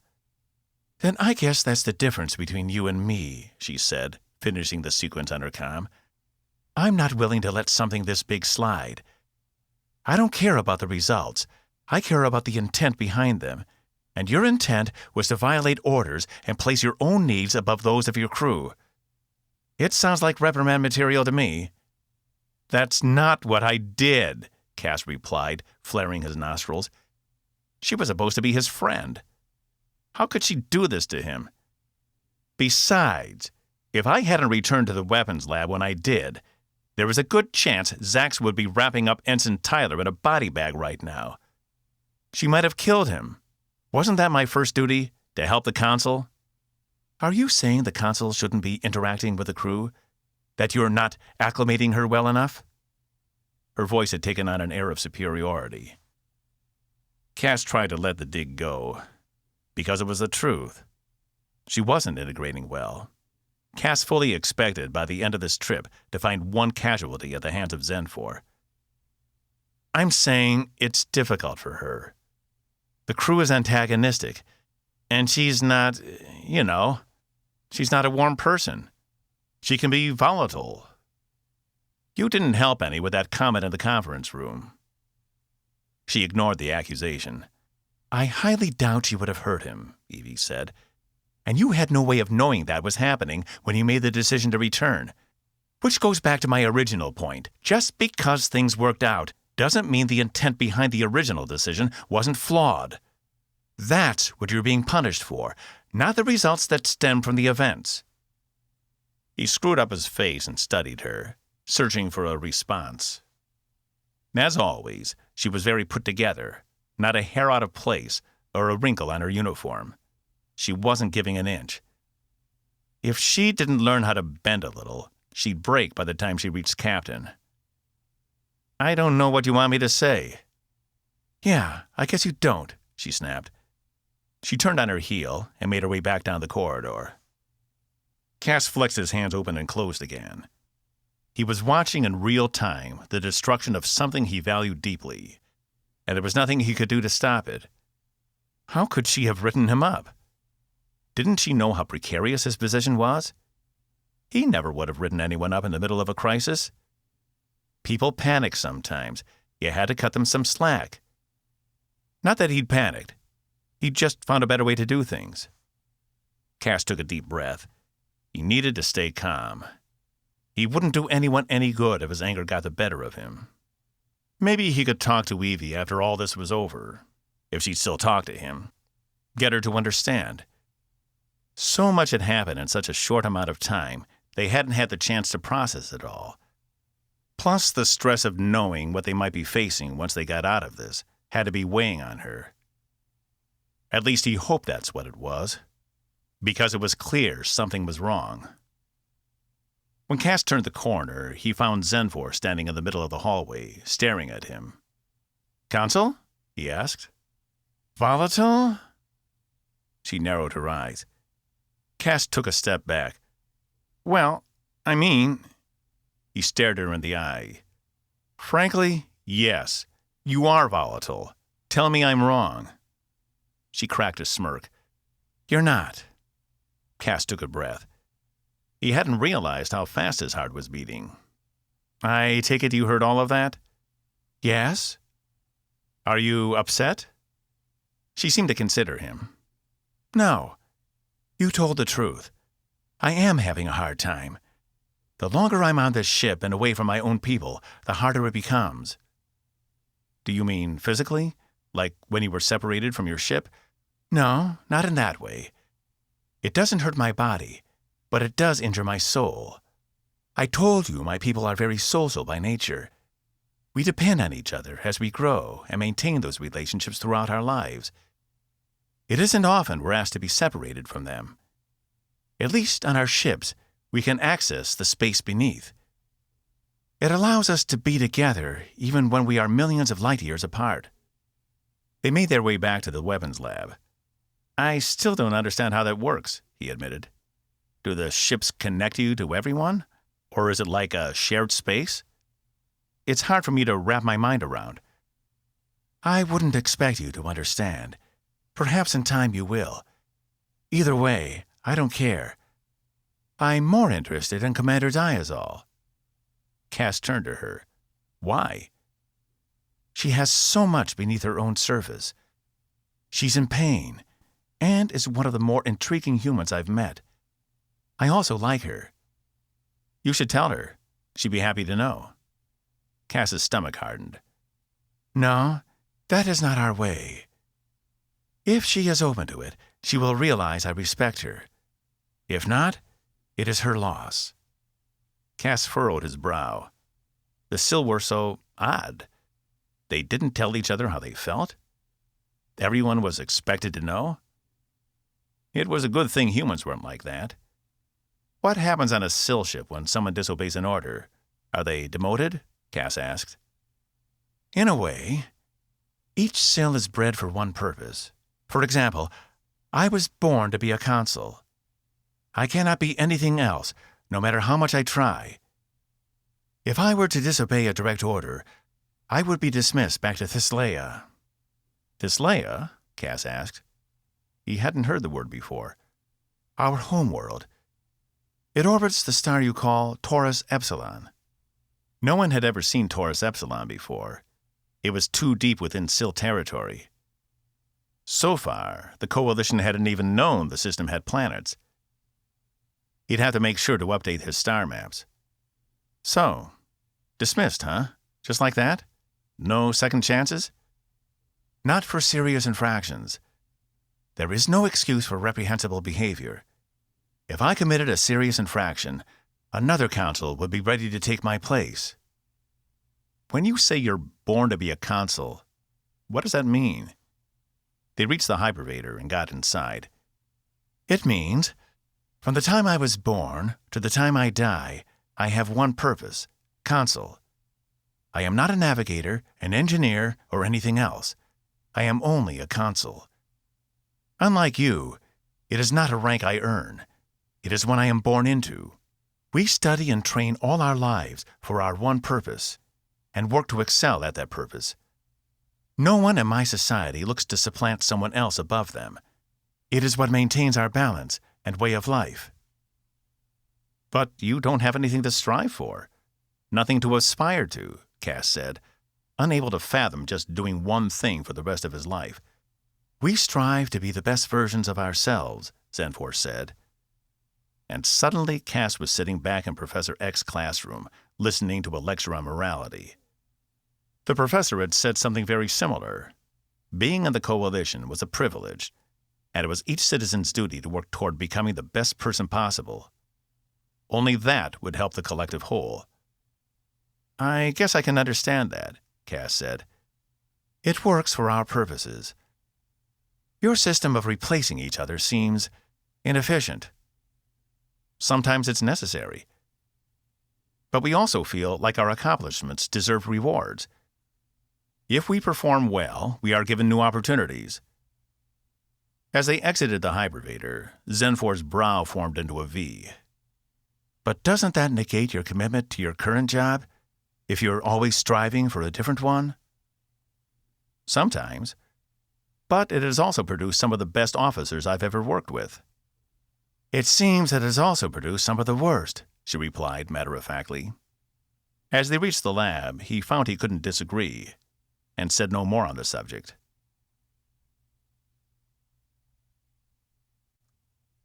Then I guess that's the difference between you and me, she said, finishing the sequence on her comm. I'm not willing to let something this big slide. I don't care about the results. I care about the intent behind them. And your intent was to violate orders and place your own needs above those of your crew. It sounds like reprimand material to me. That's not what I did, Cass replied, flaring his nostrils. She was supposed to be his friend. How could she do this to him? Besides, if I hadn't returned to the weapons lab when I did, there was a good chance Zax would be wrapping up Ensign Tyler in a body bag right now. She might have killed him. Wasn't that my first duty, to help the consul? Are you saying the consul shouldn't be interacting with the crew? That you're not acclimating her well enough? Her voice had taken on an air of superiority. Cass tried to let the dig go, because it was the truth. She wasn't integrating well. Cass fully expected by the end of this trip to find one casualty at the hands of Zenfor. I'm saying it's difficult for her. The crew is antagonistic, and she's not, she's not a warm person. She can be volatile. You didn't help any with that comment in the conference room. She ignored the accusation. I highly doubt she would have hurt him, Evie said. And you had no way of knowing that was happening when you made the decision to return. Which goes back to my original point. Just because things worked out doesn't mean the intent behind the original decision wasn't flawed. That's what you're being punished for, not the results that stem from the events. He screwed up his face and studied her, searching for a response. As always, she was very put together, not a hair out of place or a wrinkle on her uniform. She wasn't giving an inch. If she didn't learn how to bend a little, she'd break by the time she reached Captain. I don't know what you want me to say. Yeah, I guess you don't, she snapped. She turned on her heel and made her way back down the corridor. Cass flexed his hands open and closed again. He was watching in real time the destruction of something he valued deeply, and there was nothing he could do to stop it. How could she have written him up? Didn't she know how precarious his position was? He never would have written anyone up in the middle of a crisis. People panic sometimes. You had to cut them some slack. Not that he'd panicked. He'd just found a better way to do things. Cass took a deep breath. He needed to stay calm. He wouldn't do anyone any good if his anger got the better of him. Maybe he could talk to Evie after all this was over, if she'd still talk to him. Get her to understand. So much had happened in such a short amount of time, they hadn't had the chance to process it all. Plus, the stress of knowing what they might be facing once they got out of this had to be weighing on her. At least he hoped that's what it was, because it was clear something was wrong. When Cass turned the corner, he found Zenfor standing in the middle of the hallway, staring at him. "Consul?" he asked. "Volatile?" She narrowed her eyes. Cass took a step back. "Well, I mean..." He stared her in the eye. "Frankly, yes, you are volatile. Tell me I'm wrong." She cracked a smirk. "You're not." Cass took a breath. He hadn't realized how fast his heart was beating. "I take it you heard all of that?" "Yes." "Are you upset?" She seemed to consider him. "No. You told the truth. I am having a hard time. The longer I'm on this ship and away from my own people, the harder it becomes." "Do you mean physically? Like when you were separated from your ship?" "No, not in that way. It doesn't hurt my body, but it does injure my soul. I told you my people are very social by nature. We depend on each other as we grow and maintain those relationships throughout our lives. It isn't often we're asked to be separated from them. At least on our ships, we can access the space beneath. It allows us to be together even when we are millions of light years apart." They made their way back to the weapons lab. "I still don't understand how that works," he admitted. "Do the ships connect you to everyone? Or is it like a shared space? It's hard for me to wrap my mind around." "I wouldn't expect you to understand. Perhaps in time you will. Either way, I don't care. I'm more interested in Commander Diazol." Cass turned to her. "Why?" "She has so much beneath her own surface. She's in pain, and is one of the more intriguing humans I've met. I also like her." "You should tell her. She'd be happy to know." Cass's stomach hardened. "No, that is not our way. If she is open to it, she will realize I respect her. If not, it is her loss." Cass furrowed his brow. The Sil were so odd. They didn't tell each other how they felt? Everyone was expected to know? It was a good thing humans weren't like that. What happens on a Sil ship when someone disobeys an order? Are they demoted? Cass asked. "In a way. Each Sil is bred for one purpose. For example, I was born to be a consul. I cannot be anything else, no matter how much I try. If I were to disobey a direct order, I would be dismissed back to Thessalia." "Thessalia?" Cass asked. He hadn't heard the word before. "Our homeworld. It orbits the star you call Taurus Epsilon." No one had ever seen Taurus Epsilon before. It was too deep within Sil territory. So far, the Coalition hadn't even known the system had planets. He'd have to make sure to update his star maps. "So, dismissed, huh? Just like that? No second chances?" "Not for serious infractions. There is no excuse for reprehensible behavior. If I committed a serious infraction, another consul would be ready to take my place." "When you say you're born to be a consul, what does that mean?" They reached the hypervator and got inside. "It means, from the time I was born to the time I die, I have one purpose, consul. I am not a navigator, an engineer, or anything else. I am only a consul." Unlike you, it is not a rank I earn. It is one I am born into. We study and train all our lives for our one purpose, and work to excel at that purpose. No one in my society looks to supplant someone else above them. It is what maintains our balance and way of life. But you don't have anything to strive for, nothing to aspire to, Cass said, unable to fathom just doing one thing for the rest of his life. We strive to be the best versions of ourselves, Zenfor said. And suddenly Cass was sitting back in Professor X's classroom, listening to a lecture on morality. The professor had said something very similar. Being in the coalition was a privilege, and it was each citizen's duty to work toward becoming the best person possible. Only that would help the collective whole. I guess I can understand that, Cass said. It works for our purposes. Your system of replacing each other seems inefficient. Sometimes it's necessary. But we also feel like our accomplishments deserve rewards. If we perform well, we are given new opportunities. As they exited the hypervator, Zenfor's brow formed into a V. But doesn't that negate your commitment to your current job, if you're always striving for a different one? Sometimes. But it has also produced some of the best officers I've ever worked with. It seems it has also produced some of the worst, she replied matter-of-factly. As they reached the lab, he found he couldn't disagree, and said no more on the subject.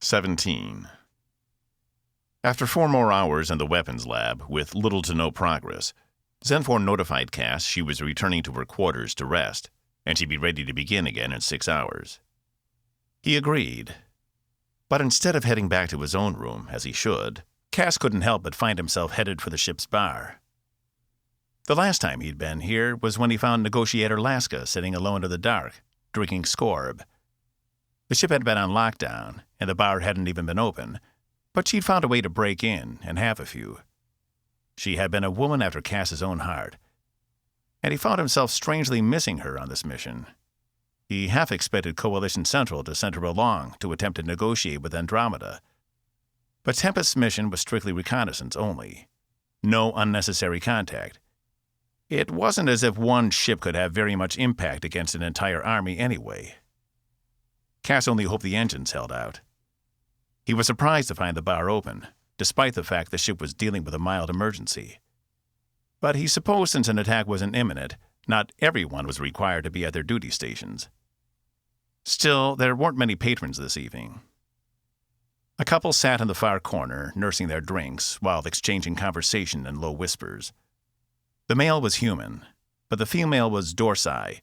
17. After 4 more hours in the weapons lab, with little to no progress, Zenfor notified Cass she was returning to her quarters to rest, and she'd be ready to begin again in 6 hours. He agreed. But instead of heading back to his own room, as he should, Cass couldn't help but find himself headed for the ship's bar. The last time he'd been here was when he found Negotiator Laska sitting alone in the dark, drinking scorb. The ship had been on lockdown, and the bar hadn't even been open, but she'd found a way to break in and have a few. She had been a woman after Cass's own heart, and he found himself strangely missing her on this mission. He half expected Coalition Central to send her along to attempt to negotiate with Andromeda. But Tempest's mission was strictly reconnaissance only. No unnecessary contact. It wasn't as if one ship could have very much impact against an entire army anyway. Cass only hoped the engines held out. He was surprised to find the bar open, despite the fact the ship was dealing with a mild emergency. But he supposed since an attack wasn't imminent, not everyone was required to be at their duty stations. Still, there weren't many patrons this evening. A couple sat in the far corner, nursing their drinks, while exchanging conversation in low whispers. The male was human, but the female was Dorsi,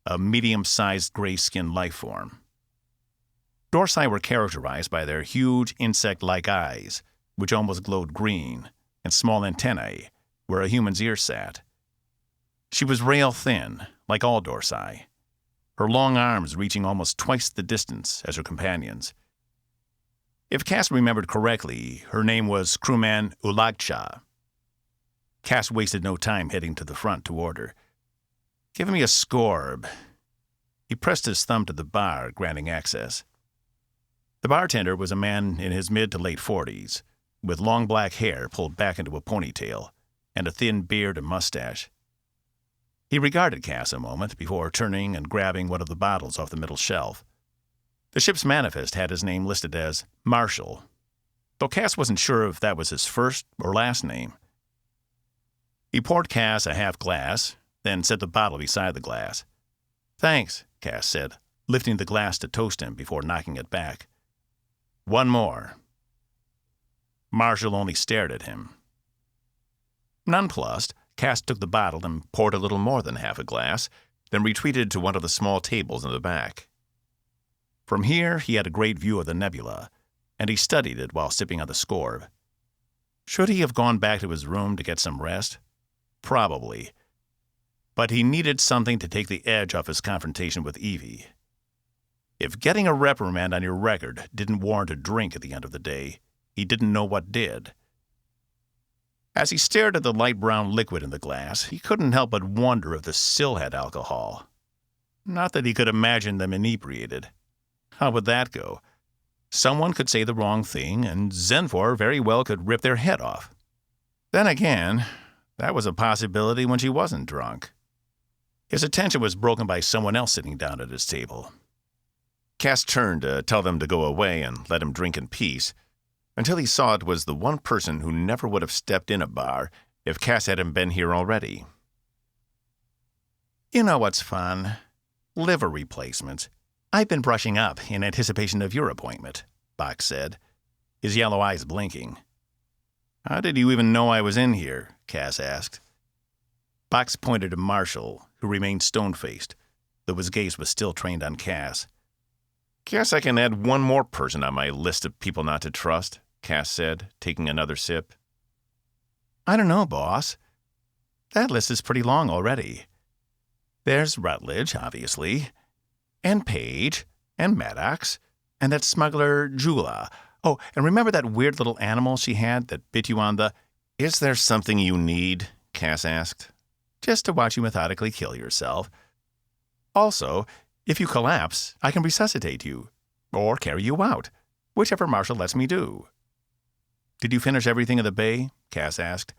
a medium-sized gray-skinned life form. Dorsi were characterized by their huge insect-like eyes, which almost glowed green, and small antennae, where a human's ear sat. She was rail-thin, like all Dorsi, her long arms reaching almost twice the distance as her companions. If Cass remembered correctly, her name was crewman Ulagcha. Cass wasted no time heading to the front to order. "Give me a scorb." He pressed his thumb to the bar, granting access. The bartender was a man in his mid to late 40s, with long black hair pulled back into a ponytail, and a thin beard and mustache. He regarded Cass a moment before turning and grabbing one of the bottles off the middle shelf. The ship's manifest had his name listed as Marshall, though Cass wasn't sure if that was his first or last name. He poured Cass a half glass, then set the bottle beside the glass. "Thanks," Cass said, lifting the glass to toast him before knocking it back. "One more." Marshall only stared at him. Nonplussed, Cass took the bottle and poured a little more than half a glass, then retreated to one of the small tables in the back. From here, he had a great view of the nebula, and he studied it while sipping on the scorb. Should he have gone back to his room to get some rest? Probably. But he needed something to take the edge off his confrontation with Evie. If getting a reprimand on your record didn't warrant a drink at the end of the day, he didn't know what did. As he stared at the light brown liquid in the glass, he couldn't help but wonder if the still had alcohol. Not that he could imagine them inebriated. How would that go? Someone could say the wrong thing, and Zenfor very well could rip their head off. Then again, that was a possibility when she wasn't drunk. His attention was broken by someone else sitting down at his table. Cass turned to tell them to go away and let him drink in peace, until he saw it was the one person who never would have stepped in a bar if Cass hadn't been here already. You know what's fun? Liver replacements. I've been brushing up in anticipation of your appointment, Box said, his yellow eyes blinking. How did you even know I was in here? Cass asked. Box pointed to Marshall, who remained stone-faced, though his gaze was still trained on Cass. Guess I can add one more person on my list of people not to trust, Cass said, taking another sip. I don't know, boss. That list is pretty long already. There's Rutledge, obviously, and Page, and Maddox, and that smuggler Jula. Oh, and remember that weird little animal she had that bit you on the— Is there something you need? Cass asked. Just to watch you methodically kill yourself. Also, if you collapse, I can resuscitate you, or carry you out, whichever Marshall lets me do. Did you finish everything in the bay? Cass asked.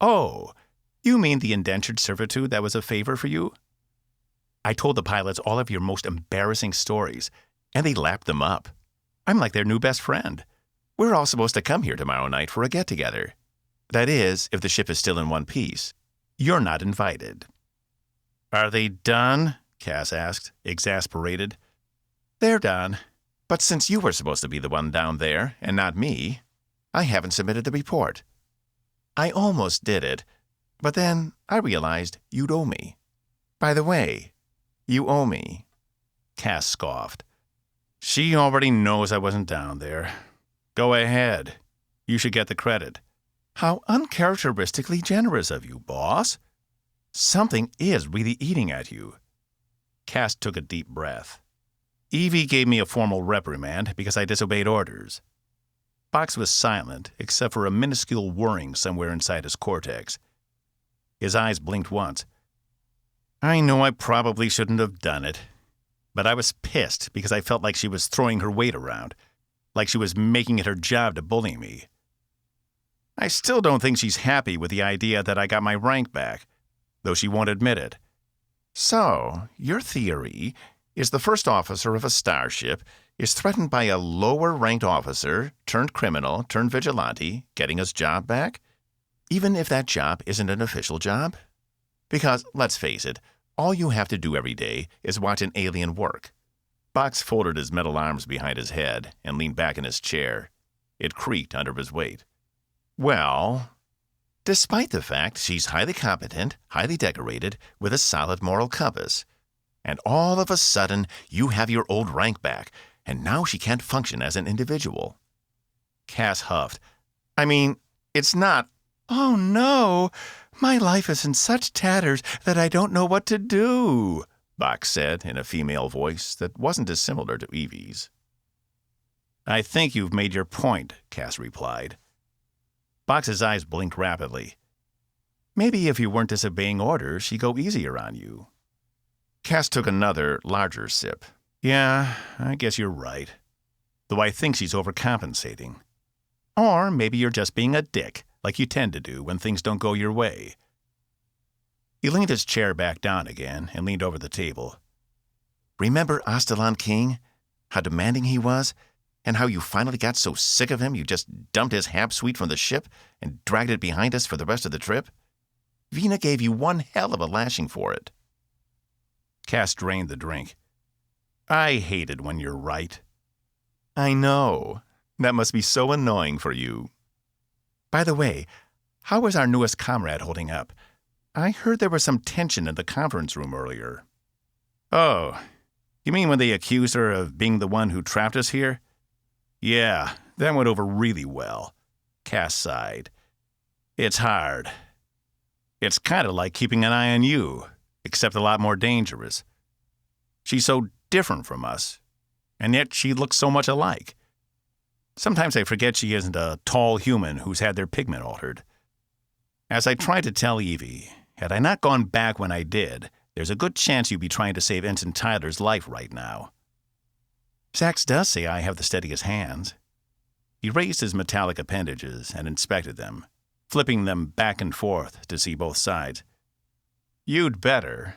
Oh, you mean the indentured servitude that was a favor for you? I told the pilots all of your most embarrassing stories, and they lapped them up. I'm like their new best friend. We're all supposed to come here tomorrow night for a get-together. That is, if the ship is still in one piece. You're not invited. Are they done? Cass asked, exasperated. They're done. But since you were supposed to be the one down there, and not me, I haven't submitted the report. I almost did it, but then I realized you'd owe me. By the way, you owe me. Cass scoffed. She already knows I wasn't down there. Go ahead. You should get the credit. How uncharacteristically generous of you, boss. Something is really eating at you. Cass took a deep breath. Evie gave me a formal reprimand because I disobeyed orders. Box was silent, except for a minuscule whirring somewhere inside his cortex. His eyes blinked once. I know I probably shouldn't have done it, but I was pissed because I felt like she was throwing her weight around, like she was making it her job to bully me. I still don't think she's happy with the idea that I got my rank back, though she won't admit it. So, your theory is the first officer of a starship is threatened by a lower-ranked officer, turned criminal, turned vigilante, getting his job back? Even if that job isn't an official job? Because, let's face it, all you have to do every day is watch an alien work. Box folded his metal arms behind his head and leaned back in his chair. It creaked under his weight. Well, despite the fact she's highly competent, highly decorated, with a solid moral compass, and all of a sudden you have your old rank back, and now she can't function as an individual. Cass huffed. I mean, it's not— Oh, no. My life is in such tatters that I don't know what to do, Box said in a female voice that wasn't dissimilar to Evie's. I think you've made your point, Cass replied. Box's eyes blinked rapidly. Maybe if you weren't disobeying orders, she'd go easier on you. Cass took another, larger sip. Yeah, I guess you're right. Though I think she's overcompensating. Or maybe you're just being a dick, like you tend to do when things don't go your way. He leaned his chair back down again and leaned over the table. Remember Astalon King? How demanding he was? And how you finally got so sick of him you just dumped his hab suite from the ship and dragged it behind us for the rest of the trip? Vina gave you one hell of a lashing for it. Cass drained the drink. I hate it when you're right. I know. That must be so annoying for you. By the way, how is our newest comrade holding up? I heard there was some tension in the conference room earlier. Oh, you mean when they accused her of being the one who trapped us here? Yeah, that went over really well. Cass sighed. It's hard. It's kind of like keeping an eye on you, except a lot more dangerous. She's so different from us, and yet she looks so much alike. Sometimes I forget she isn't a tall human who's had their pigment altered. As I tried to tell Evie, had I not gone back when I did, there's a good chance you'd be trying to save Ensign Tyler's life right now. Sax does say I have the steadiest hands. He raised his metallic appendages and inspected them, flipping them back and forth to see both sides. You'd better.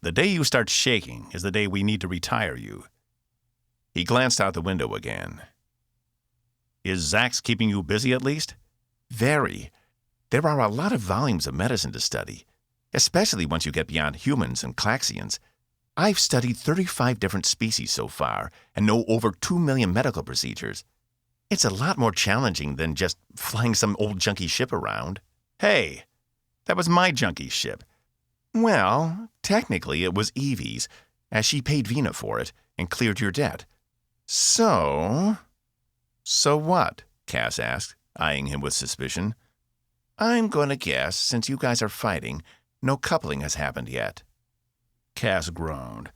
The day you start shaking is the day we need to retire you. He glanced out the window again. Is Zax keeping you busy at least? Very. There are a lot of volumes of medicine to study, especially once you get beyond humans and Klaxians. I've studied 35 different species so far and know over 2 million medical procedures. It's a lot more challenging than just flying some old junky ship around. Hey, that was my junky ship. Well, technically it was Evie's, as she paid Vina for it and cleared your debt. So what? Cass asked, eyeing him with suspicion. I'm going to guess, since you guys are fighting, no coupling has happened yet. Cass groaned.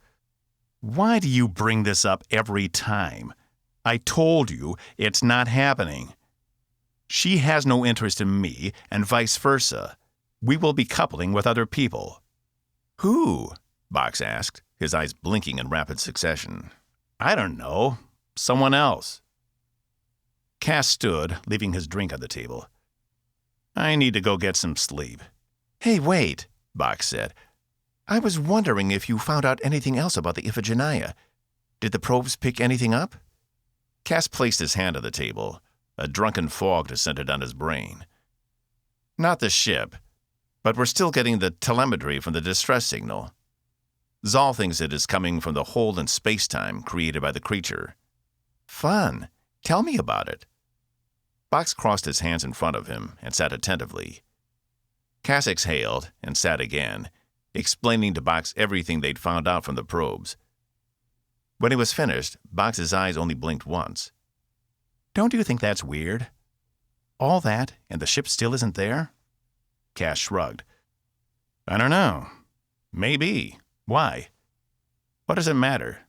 Why do you bring this up every time? I told you it's not happening. She has no interest in me, and vice versa. We will be coupling with other people. Who? Box asked, his eyes blinking in rapid succession. I don't know. Someone else. Cass stood, leaving his drink on the table. I need to go get some sleep. Hey, wait, Box said. I was wondering if you found out anything else about the Iphigenia. Did the probes pick anything up? Cass placed his hand on the table. A drunken fog descended on his brain. Not the ship, but we're still getting the telemetry from the distress signal. Zal thinks it is coming from the hole in space-time created by the creature. Fun. Tell me about it. Box crossed his hands in front of him and sat attentively. Cass exhaled and sat again, explaining to Box everything they'd found out from the probes. When he was finished, Box's eyes only blinked once. Don't you think that's weird? All that, and the ship still isn't there? Cass shrugged. I don't know. Maybe. Why? What does it matter?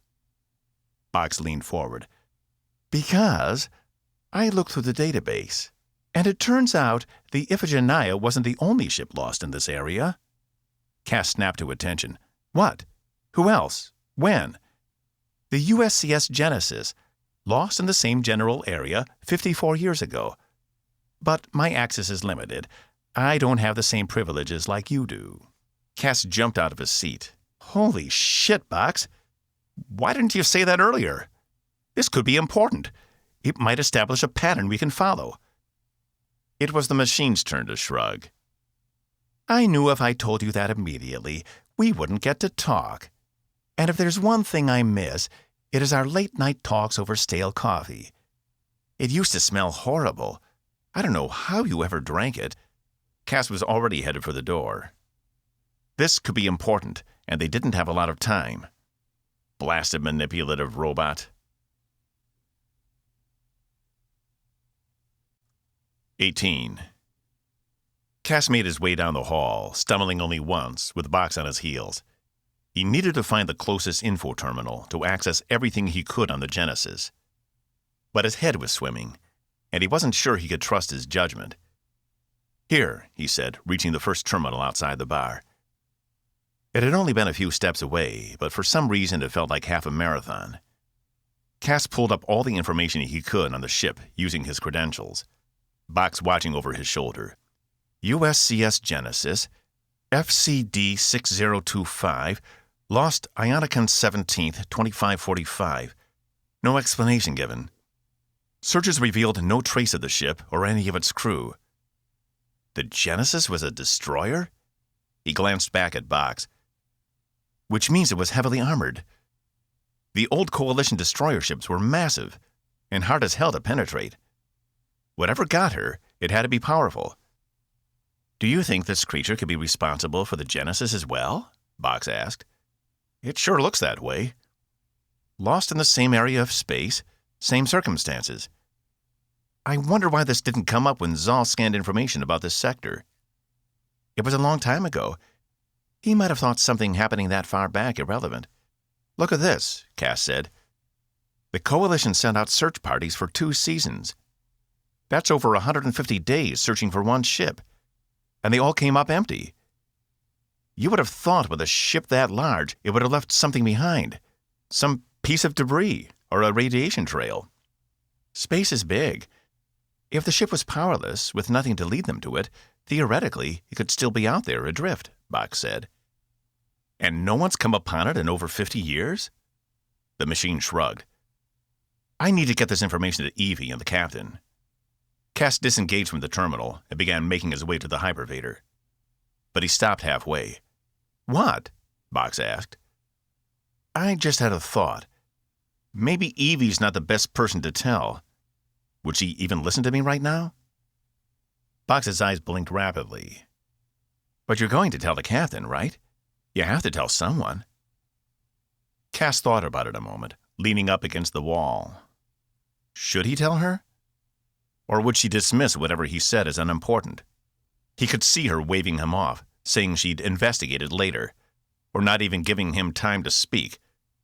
Box leaned forward. Because I looked through the database, and it turns out the Iphigenia wasn't the only ship lost in this area. Cass snapped to attention. What? Who else? When? The USCS Genesis, lost in the same general area 54 years ago. But my access is limited. I don't have the same privileges like you do. Cass jumped out of his seat. Holy shit, Box. Why didn't you say that earlier? This could be important. It might establish a pattern we can follow. It was the machine's turn to shrug. I knew if I told you that immediately, we wouldn't get to talk. And if there's one thing I miss, it is our late-night talks over stale coffee. It used to smell horrible. I don't know how you ever drank it. Cass was already headed for the door. This could be important, and they didn't have a lot of time. Blasted manipulative robot. 18. Cass made his way down the hall, stumbling only once, with Box on his heels. He needed to find the closest info terminal to access everything he could on the Genesis. But his head was swimming, and he wasn't sure he could trust his judgment. Here, he said, reaching the first terminal outside the bar. It had only been a few steps away, but for some reason it felt like half a marathon. Cass pulled up all the information he could on the ship using his credentials. Box watching over his shoulder. USCS Genesis, FCD 6025, lost Ionicon 17th, 2545. No explanation given. Searches revealed no trace of the ship or any of its crew. The Genesis was a destroyer? He glanced back at Box. Which means it was heavily armored. The old Coalition destroyer ships were massive and hard as hell to penetrate. Whatever got her, it had to be powerful. Do you think this creature could be responsible for the Genesis as well? Box asked. It sure looks that way. Lost in the same area of space, same circumstances. I wonder why this didn't come up when Zal scanned information about this sector. It was a long time ago. He might have thought something happening that far back irrelevant. Look at this, Cass said. The Coalition sent out search parties for 2 seasons. That's over 150 days searching for one ship. And they all came up empty. You would have thought with a ship that large, it would have left something behind. Some piece of debris. or a radiation trail. Space is big. If the ship was powerless, with nothing to lead them to it, theoretically, it could still be out there adrift, Box said. And no one's come upon it in over 50 years? The machine shrugged. I need to get this information to Evie and the captain. Cass disengaged from the terminal and began making his way to the hypervator. But he stopped halfway. What? Box asked. I just had a thought. Maybe Evie's not the best person to tell. Would she even listen to me right now? Box's eyes blinked rapidly. But you're going to tell the captain, right? You have to tell someone. Cass thought about it a moment, leaning up against the wall. Should he tell her? Or would she dismiss whatever he said as unimportant? He could see her waving him off, saying she'd investigate it later, or not even giving him time to speak,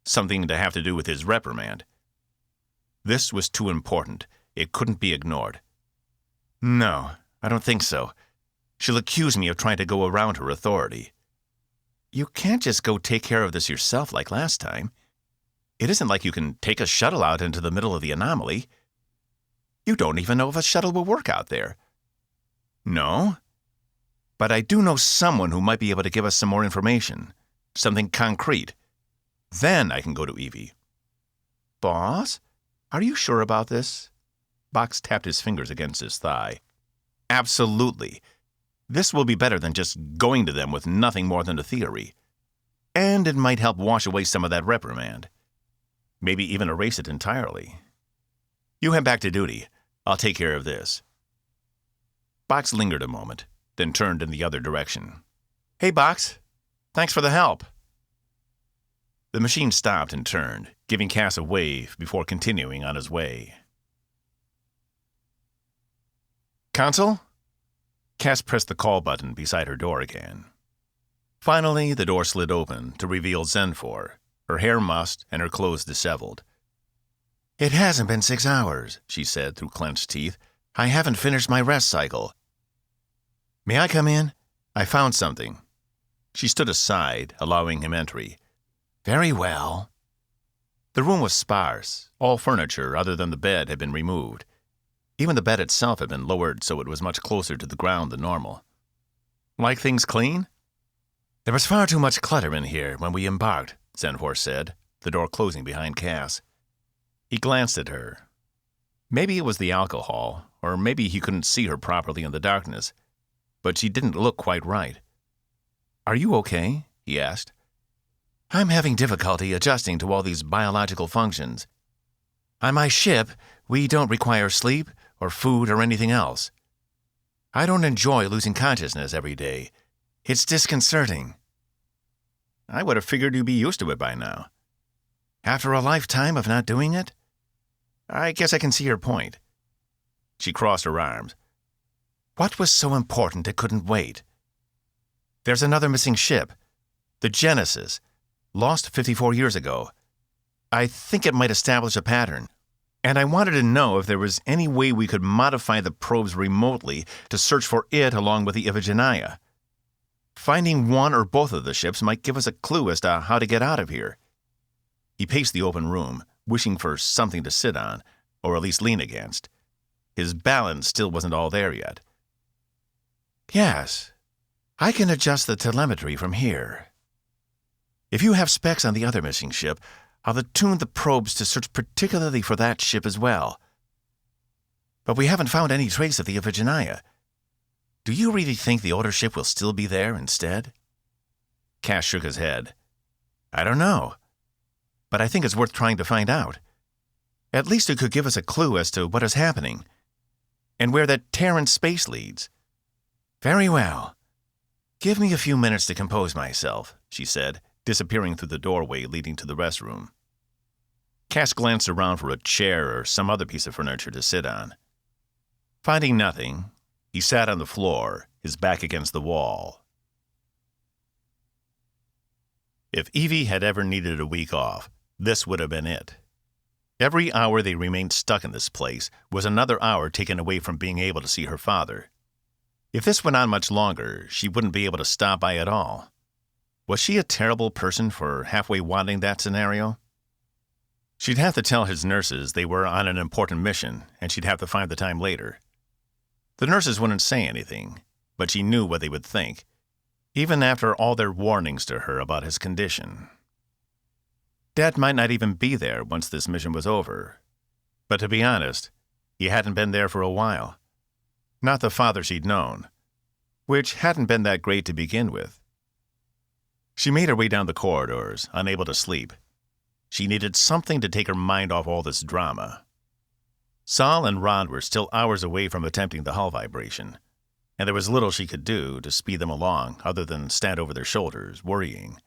something to have to do with his reprimand. This was too important. It couldn't be ignored. No, I don't think so. She'll accuse me of trying to go around her authority. You can't just go take care of this yourself like last time. It isn't like you can take a shuttle out into the middle of the anomaly. You don't even know if a shuttle will work out there. No? But I do know someone who might be able to give us some more information, something concrete. Then I can go to Evie. Boss, are you sure about this? Box tapped his fingers against his thigh. Absolutely. This will be better than just going to them with nothing more than a theory. And it might help wash away some of that reprimand. Maybe even erase it entirely. You head back to duty. I'll take care of this. Box lingered a moment, then turned in the other direction. Hey, Box. Thanks for the help. The machine stopped and turned, giving Cass a wave before continuing on his way. Console? Cass pressed the call button beside her door again. Finally, the door slid open to reveal Zenfor, her hair mussed and her clothes disheveled. It hasn't been 6 hours, she said through clenched teeth. I haven't finished my rest cycle. May I come in? I found something. She stood aside, allowing him entry. Very well. The room was sparse. All furniture other than the bed had been removed. Even the bed itself had been lowered so it was much closer to the ground than normal. Like things clean? There was far too much clutter in here when we embarked, Zenfor said, the door closing behind Cass. He glanced at her. Maybe it was the alcohol, or maybe he couldn't see her properly in the darkness, but she didn't look quite right. Are you okay? He asked. I'm having difficulty adjusting to all these biological functions. On my ship, we don't require sleep or food or anything else. I don't enjoy losing consciousness every day. It's disconcerting. I would have figured you'd be used to it by now. After a lifetime of not doing it? I guess I can see your point. She crossed her arms. What was so important it couldn't wait? There's another missing ship. The Genesis. Lost 54 years ago. I think it might establish a pattern. And I wanted to know if there was any way we could modify the probes remotely to search for it along with the Iphigenia. Finding one or both of the ships might give us a clue as to how to get out of here. He paced the open room, wishing for something to sit on, or at least lean against. His balance still wasn't all there yet. Yes, I can adjust the telemetry from here. If you have specs on the other missing ship, I'll attune the probes to search particularly for that ship as well. But we haven't found any trace of the Iphigenia. Do you really think the older ship will still be there instead? Cass shook his head. I don't know. But I think it's worth trying to find out. At least it could give us a clue as to what is happening, and where that Terran space leads. Very well. Give me a few minutes to compose myself, she said, disappearing through the doorway leading to the restroom. Cass glanced around for a chair or some other piece of furniture to sit on. Finding nothing, he sat on the floor, his back against the wall. If Evie had ever needed a week off, this would have been it. Every hour they remained stuck in this place was another hour taken away from being able to see her father. If this went on much longer, she wouldn't be able to stop by at all. Was she a terrible person for halfway wanting that scenario? She'd have to tell his nurses they were on an important mission, and she'd have to find the time later. The nurses wouldn't say anything, but she knew what they would think, even after all their warnings to her about his condition. Dad might not even be there once this mission was over. But to be honest, he hadn't been there for a while. Not the father she'd known, which hadn't been that great to begin with. She made her way down the corridors, unable to sleep. She needed something to take her mind off all this drama. Saul and Rod were still hours away from attempting the hull vibration, and there was little she could do to speed them along other than stand over their shoulders, worrying.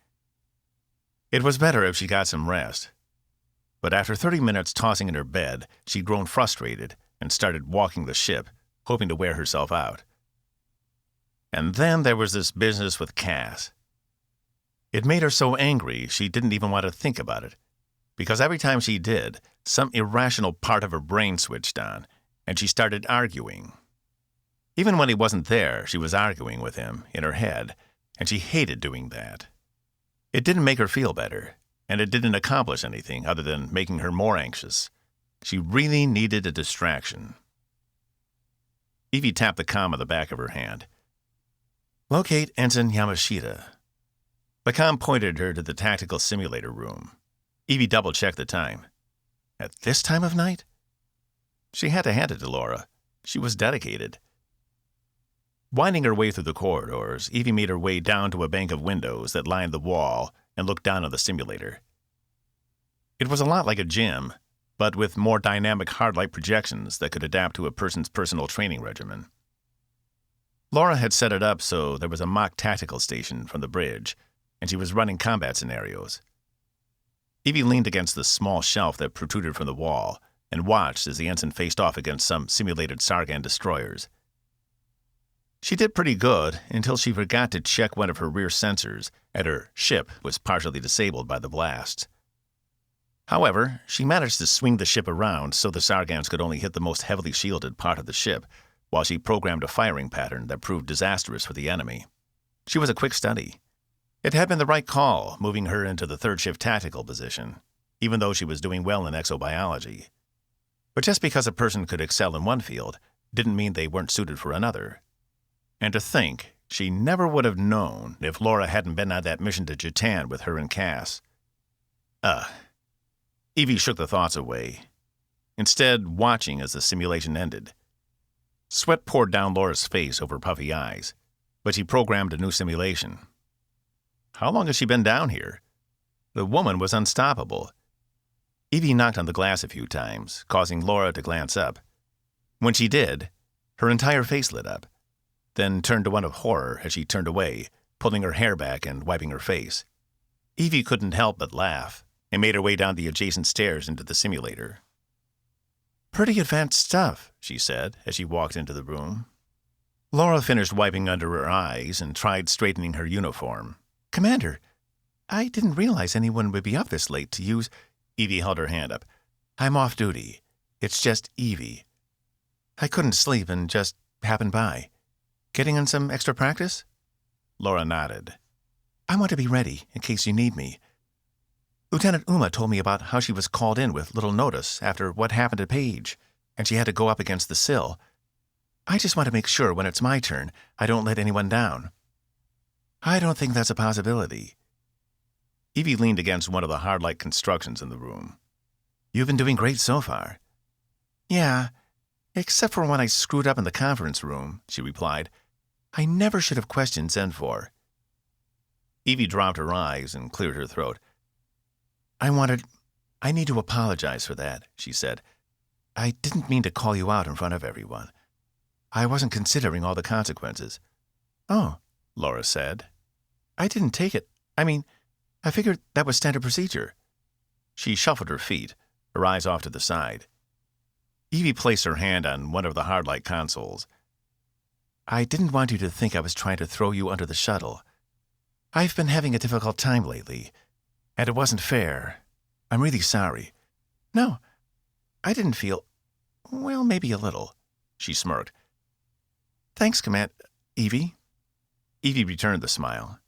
It was better if she got some rest. But after 30 minutes tossing in her bed, she'd grown frustrated and started walking the ship, hoping to wear herself out. And then there was this business with Cass. It made her so angry she didn't even want to think about it, because every time she did, some irrational part of her brain switched on, and she started arguing. Even when he wasn't there, she was arguing with him in her head, and she hated doing that. It didn't make her feel better, and it didn't accomplish anything other than making her more anxious. She really needed a distraction. Evie tapped the comm on the back of her hand. "Locate Ensign Yamashita." The comm pointed her to the tactical simulator room. Evie double-checked the time. At this time of night? She had to hand it to Laura. She was dedicated. Winding her way through the corridors, Evie made her way down to a bank of windows that lined the wall and looked down on the simulator. It was a lot like a gym, but with more dynamic hard-light projections that could adapt to a person's personal training regimen. Laura had set it up so there was a mock tactical station from the bridge, and she was running combat scenarios. Evie leaned against the small shelf that protruded from the wall and watched as the ensign faced off against some simulated Sargan destroyers. She did pretty good until she forgot to check one of her rear sensors, and her ship was partially disabled by the blasts. However, she managed to swing the ship around so the Sargans could only hit the most heavily shielded part of the ship, while she programmed a firing pattern that proved disastrous for the enemy. She was a quick study. It had been the right call, moving her into the third shift tactical position, even though she was doing well in exobiology. But just because a person could excel in one field didn't mean they weren't suited for another. And to think, she never would have known if Laura hadn't been on that mission to Jatan with her and Cass. Evie shook the thoughts away, instead watching as the simulation ended. Sweat poured down Laura's face over puffy eyes, but she programmed a new simulation. How long has she been down here? The woman was unstoppable. Evie knocked on the glass a few times, causing Laura to glance up. When she did, her entire face lit up, then turned to one of horror as she turned away, pulling her hair back and wiping her face. Evie couldn't help but laugh, and made her way down the adjacent stairs into the simulator. "Pretty advanced stuff," she said as she walked into the room. Laura finished wiping under her eyes and tried straightening her uniform. "Commander, I didn't realize anyone would be up this late to use—" Evie held her hand up. "I'm off duty. It's just Evie. I couldn't sleep and just happened by. Getting in some extra practice?" Laura nodded. "I want to be ready in case you need me. Lieutenant Uma told me about how she was called in with little notice after what happened at Paige, and she had to go up against the sill. I just want to make sure when it's my turn, I don't let anyone down." "I don't think that's a possibility." Evie leaned against one of the hard-light constructions in the room. "You've been doing great so far." "Yeah, except for when I screwed up in the conference room," she replied. "I never should have questioned Zen-4." Evie dropped her eyes and cleared her throat. I need to apologize for that," she said. "I didn't mean to call you out in front of everyone. I wasn't considering all the consequences." "Oh," Laura said. "I didn't take it. I figured that was standard procedure." She shuffled her feet, her eyes off to the side. Evie placed her hand on one of the hard-light consoles. "I didn't want you to think I was trying to throw you under the shuttle. I've been having a difficult time lately, and it wasn't fair. I'm really sorry." "No, I didn't feel— well, maybe a little," she smirked. "Thanks, Evie." Evie returned the smile.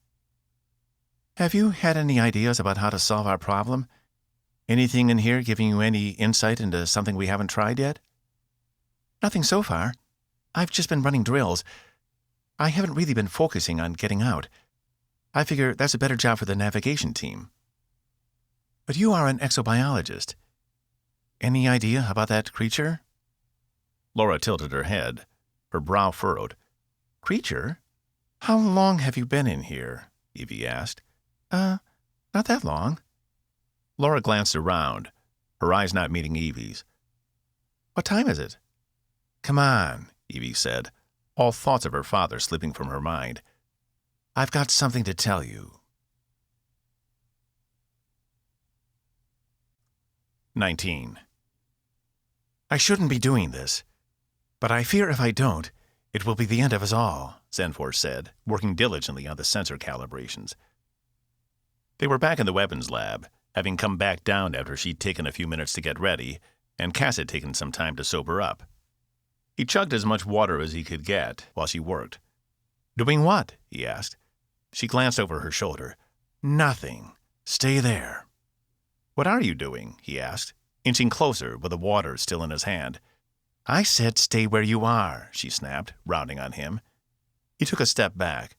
"Have you had any ideas about how to solve our problem? Anything in here giving you any insight into something we haven't tried yet? Nothing so far. I've just been running drills. I haven't really been focusing on getting out. I figure that's a better job for the navigation team. But you are an exobiologist. Any idea about that creature? Laura tilted her head, her brow furrowed. Creature? How long have you been in here? Evie asked. Not that long. Laura glanced around, her eyes not meeting Evie's. What time is it? Come on, Evie said, all thoughts of her father slipping from her mind. I've got something to tell you. 19. I shouldn't be doing this, but I fear if I don't, it will be the end of us all, Zenfor said, working diligently on the sensor calibrations. They were back in the weapons lab, having come back down after she'd taken a few minutes to get ready, and Cass had taken some time to sober up. He chugged as much water as he could get while she worked. Doing what? He asked. She glanced over her shoulder. Nothing. Stay there. What are you doing? He asked, inching closer with the water still in his hand. I said stay where you are, she snapped, rounding on him. He took a step back.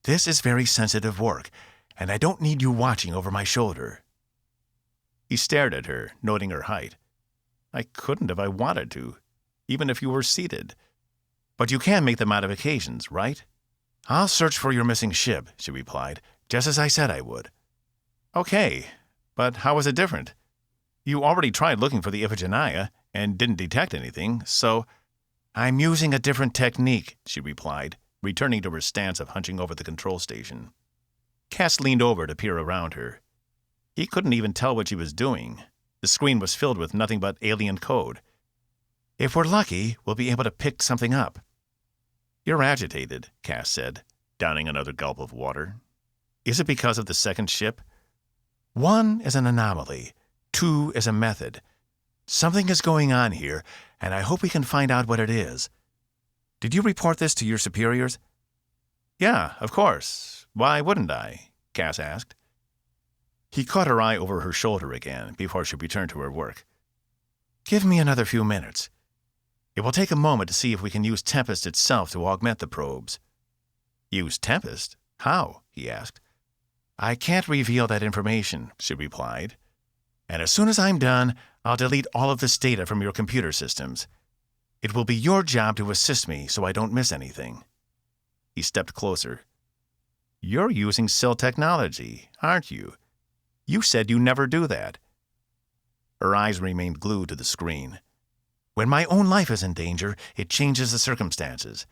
This is very sensitive work, and I don't need you watching over my shoulder. He stared at her, noting her height. I couldn't if I wanted to, even if you were seated. But you can make the modifications, right? I'll search for your missing ship, she replied, just as I said I would. Okay, but how is it different? You already tried looking for the Iphigenia and didn't detect anything, so... I'm using a different technique, she replied, returning to her stance of hunching over the control station. Cass leaned over to peer around her. He couldn't even tell what she was doing. The screen was filled with nothing but alien code. If we're lucky, we'll be able to pick something up. You're agitated, Cass said, downing another gulp of water. Is it because of the second ship? 1 is an anomaly. 2 is a method. Something is going on here, and I hope we can find out what it is. Did you report this to your superiors? Yeah, of course. Why wouldn't I? Cass asked. He caught her eye over her shoulder again before she returned to her work. Give me another few minutes. It will take a moment to see if we can use Tempest itself to augment the probes. Use Tempest? How? He asked. I can't reveal that information, she replied. And as soon as I'm done, I'll delete all of this data from your computer systems. It will be your job to assist me so I don't miss anything. He stepped closer. You're using SIL technology, aren't you? You said you never do that. Her eyes remained glued to the screen. When my own life is in danger, it changes the circumstances.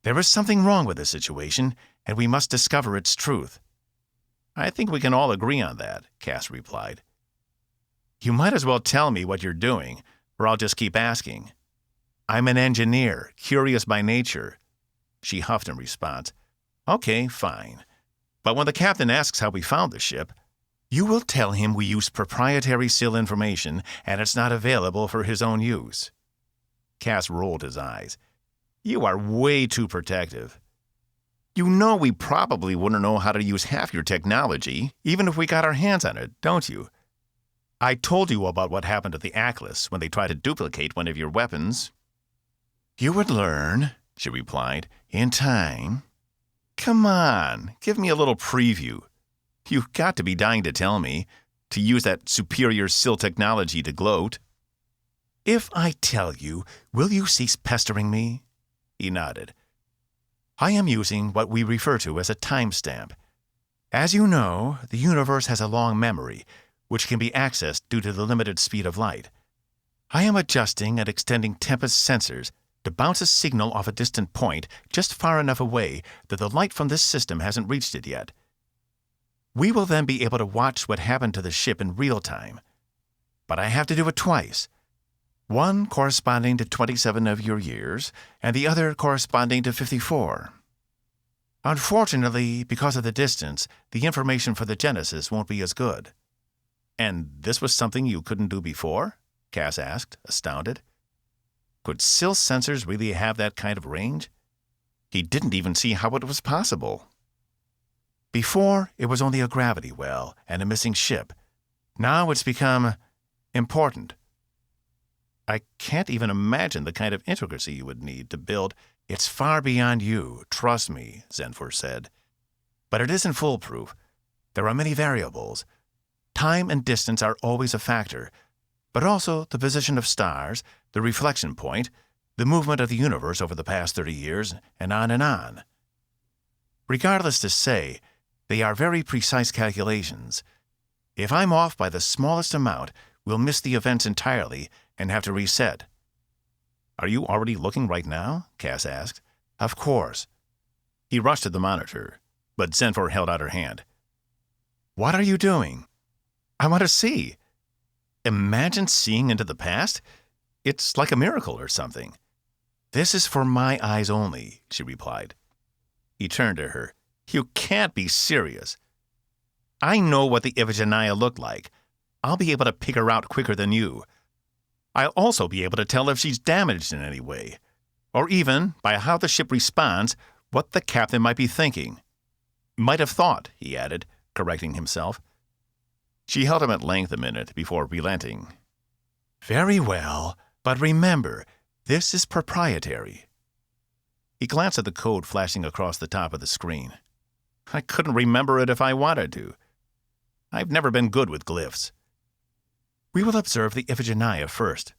There is something wrong with this situation, and we must discover its truth. I think we can all agree on that, Cass replied. You might as well tell me what you're doing, or I'll just keep asking. I'm an engineer, curious by nature. She huffed in response. Okay, fine. But when the captain asks how we found the ship, you will tell him we use proprietary SIL information and it's not available for his own use. Cass rolled his eyes. You are way too protective. You know we probably wouldn't know how to use half your technology, even if we got our hands on it, don't you? I told you about what happened to the Atlas when they tried to duplicate one of your weapons. You would learn, she replied, in time. Come on, give me a little preview. You've got to be dying to tell me, to use that superior SIL technology to gloat. If I tell you, will you cease pestering me? He nodded. I am using what we refer to as a timestamp. As you know, the universe has a long memory, which can be accessed due to the limited speed of light. I am adjusting and extending Tempest sensors to bounce a signal off a distant point just far enough away that the light from this system hasn't reached it yet. We will then be able to watch what happened to the ship in real time. But I have to do it twice. One corresponding to 27 of your years, and the other corresponding to 54. Unfortunately, because of the distance, the information for the Genesis won't be as good. And this was something you couldn't do before? Cass asked, astounded. Could SIL sensors really have that kind of range? He didn't even see how it was possible. Before, it was only a gravity well and a missing ship. Now it's become important. I can't even imagine the kind of intricacy you would need to build. It's far beyond you, trust me, Zenfor said. But it isn't foolproof. There are many variables. Time and distance are always a factor, but also the position of stars, the reflection point, the movement of the universe over the past 30 years, and on and on. Regardless to say, they are very precise calculations. If I'm off by the smallest amount, we'll miss the events entirely and have to reset. Are you already looking right now? Cass asked. Of course. He rushed to the monitor, but Zenfor held out her hand. What are you doing? I want to see. Imagine seeing into the past? It's like a miracle or something. This is for my eyes only, she replied. He turned to her. You can't be serious. I know what the Iphigenia looked like. I'll be able to pick her out quicker than you. I'll also be able to tell if she's damaged in any way, or even, by how the ship responds, what the captain might be thinking. Might have thought, he added, correcting himself. She held him at length a minute before relenting. Very well, but remember, this is proprietary. He glanced at the code flashing across the top of the screen. I couldn't remember it if I wanted to. I've never been good with glyphs. We will observe the Iphigenia first.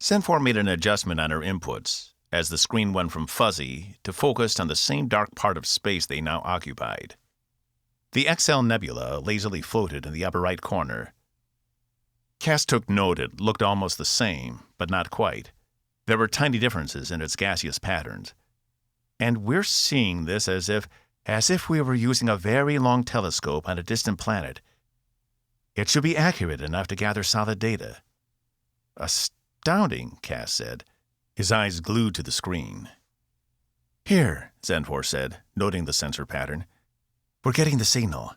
Zenfor made an adjustment on her inputs as the screen went from fuzzy to focused on the same dark part of space they now occupied. The XL Nebula lazily floated in the upper right corner. Cass took note it looked almost the same, but not quite. There were tiny differences in its gaseous patterns. And we're seeing this as if we were using a very long telescope on a distant planet. It should be accurate enough to gather solid data. Astounding, Cass said, his eyes glued to the screen. Here, Zenfor said, noting the sensor pattern. We're getting the signal.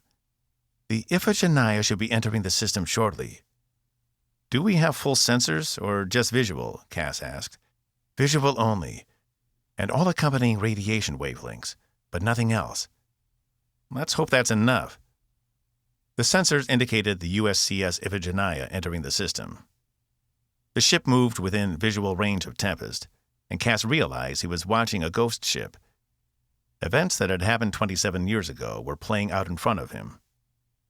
The Iphigenia should be entering the system shortly. Do we have full sensors, or just visual? Cass asked. Visual only, and all accompanying radiation wavelengths, but nothing else. Let's hope that's enough. The sensors indicated the USCS Iphigenia entering the system. The ship moved within visual range of Tempest, and Cass realized he was watching a ghost ship. Events that had happened 27 years ago were playing out in front of him.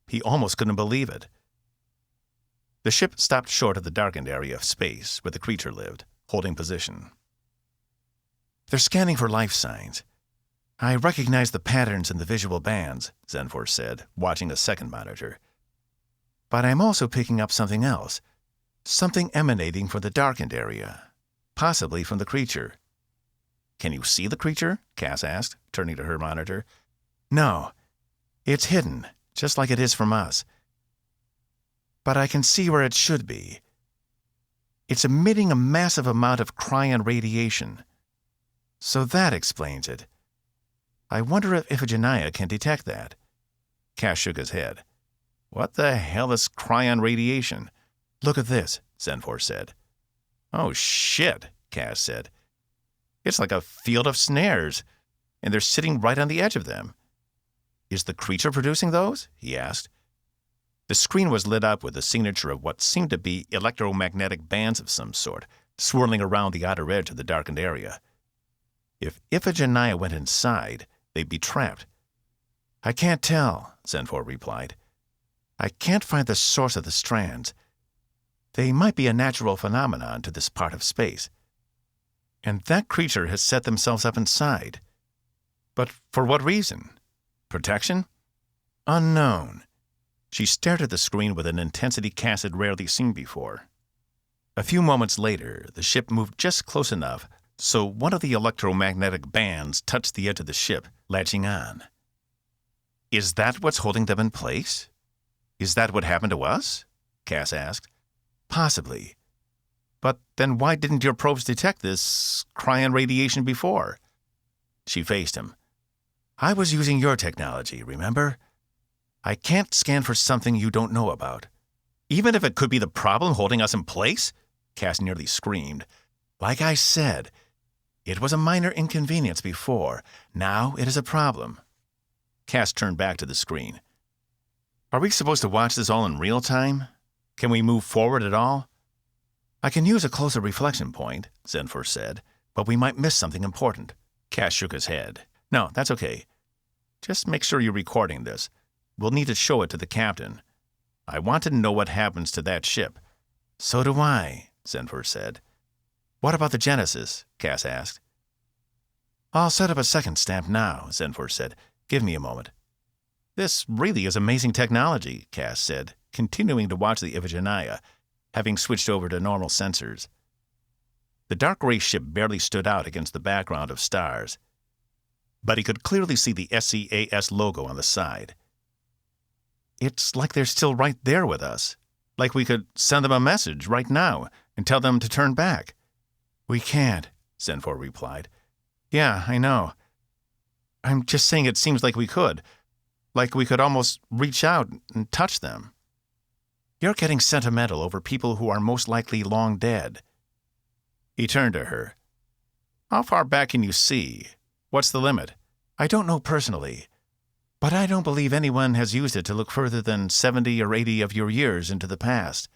He almost couldn't believe it. The ship stopped short of the darkened area of space where the creature lived, holding position. They're scanning for life signs. I recognize the patterns in the visual bands, Zenfor said, watching a second monitor. But I'm also picking up something else. Something emanating from the darkened area. Possibly from the creature. Can you see the creature? Cass asked, turning to her monitor. No. It's hidden, just like it is from us. But I can see where it should be. It's emitting a massive amount of cryon radiation. So that explains it. I wonder if Iphigenia can detect that. Cass shook his head. What the hell is cryon radiation? Look at this, Zenfor said. Oh, shit, Cass said. It's like a field of snares, and they're sitting right on the edge of them. Is the creature producing those? He asked. The screen was lit up with a signature of what seemed to be electromagnetic bands of some sort, swirling around the outer edge of the darkened area. If Iphigenia went inside, they'd be trapped. I can't tell, Zenfor replied. I can't find the source of the strands. They might be a natural phenomenon to this part of space. And that creature has set themselves up inside. But for what reason? Protection? Unknown. She stared at the screen with an intensity Cass had rarely seen before. A few moments later, the ship moved just close enough so one of the electromagnetic bands touched the edge of the ship, latching on. Is that what's holding them in place? Is that what happened to us? Cass asked. Possibly. But then why didn't your probes detect this cryon radiation before? She faced him. I was using your technology, remember? I can't scan for something you don't know about. Even if it could be the problem holding us in place? Cass nearly screamed. Like I said, it was a minor inconvenience before. Now it is a problem. Cass turned back to the screen. Are we supposed to watch this all in real time? Can we move forward at all? I can use a closer reflection point, Zenfor said, but we might miss something important. Cass shook his head. No, that's okay. Just make sure you're recording this. We'll need to show it to the captain. I want to know what happens to that ship. So do I, Zenfor said. What about the Genesis? Cass asked. I'll set up a second stamp now, Zenfor said. Give me a moment. This really is amazing technology, Cass said, continuing to watch the Iphigenia, having switched over to normal sensors. The dark gray ship barely stood out against the background of stars, but he could clearly see the USCS logo on the side. It's like they're still right there with us, like we could send them a message right now and tell them to turn back. We can't, Zenfor replied. Yeah, I know. I'm just saying it seems like we could almost reach out and touch them. You're getting sentimental over people who are most likely long dead. He turned to her. How far back can you see? What's the limit? I don't know personally, but I don't believe anyone has used it to look further than 70 or 80 of your years into the past.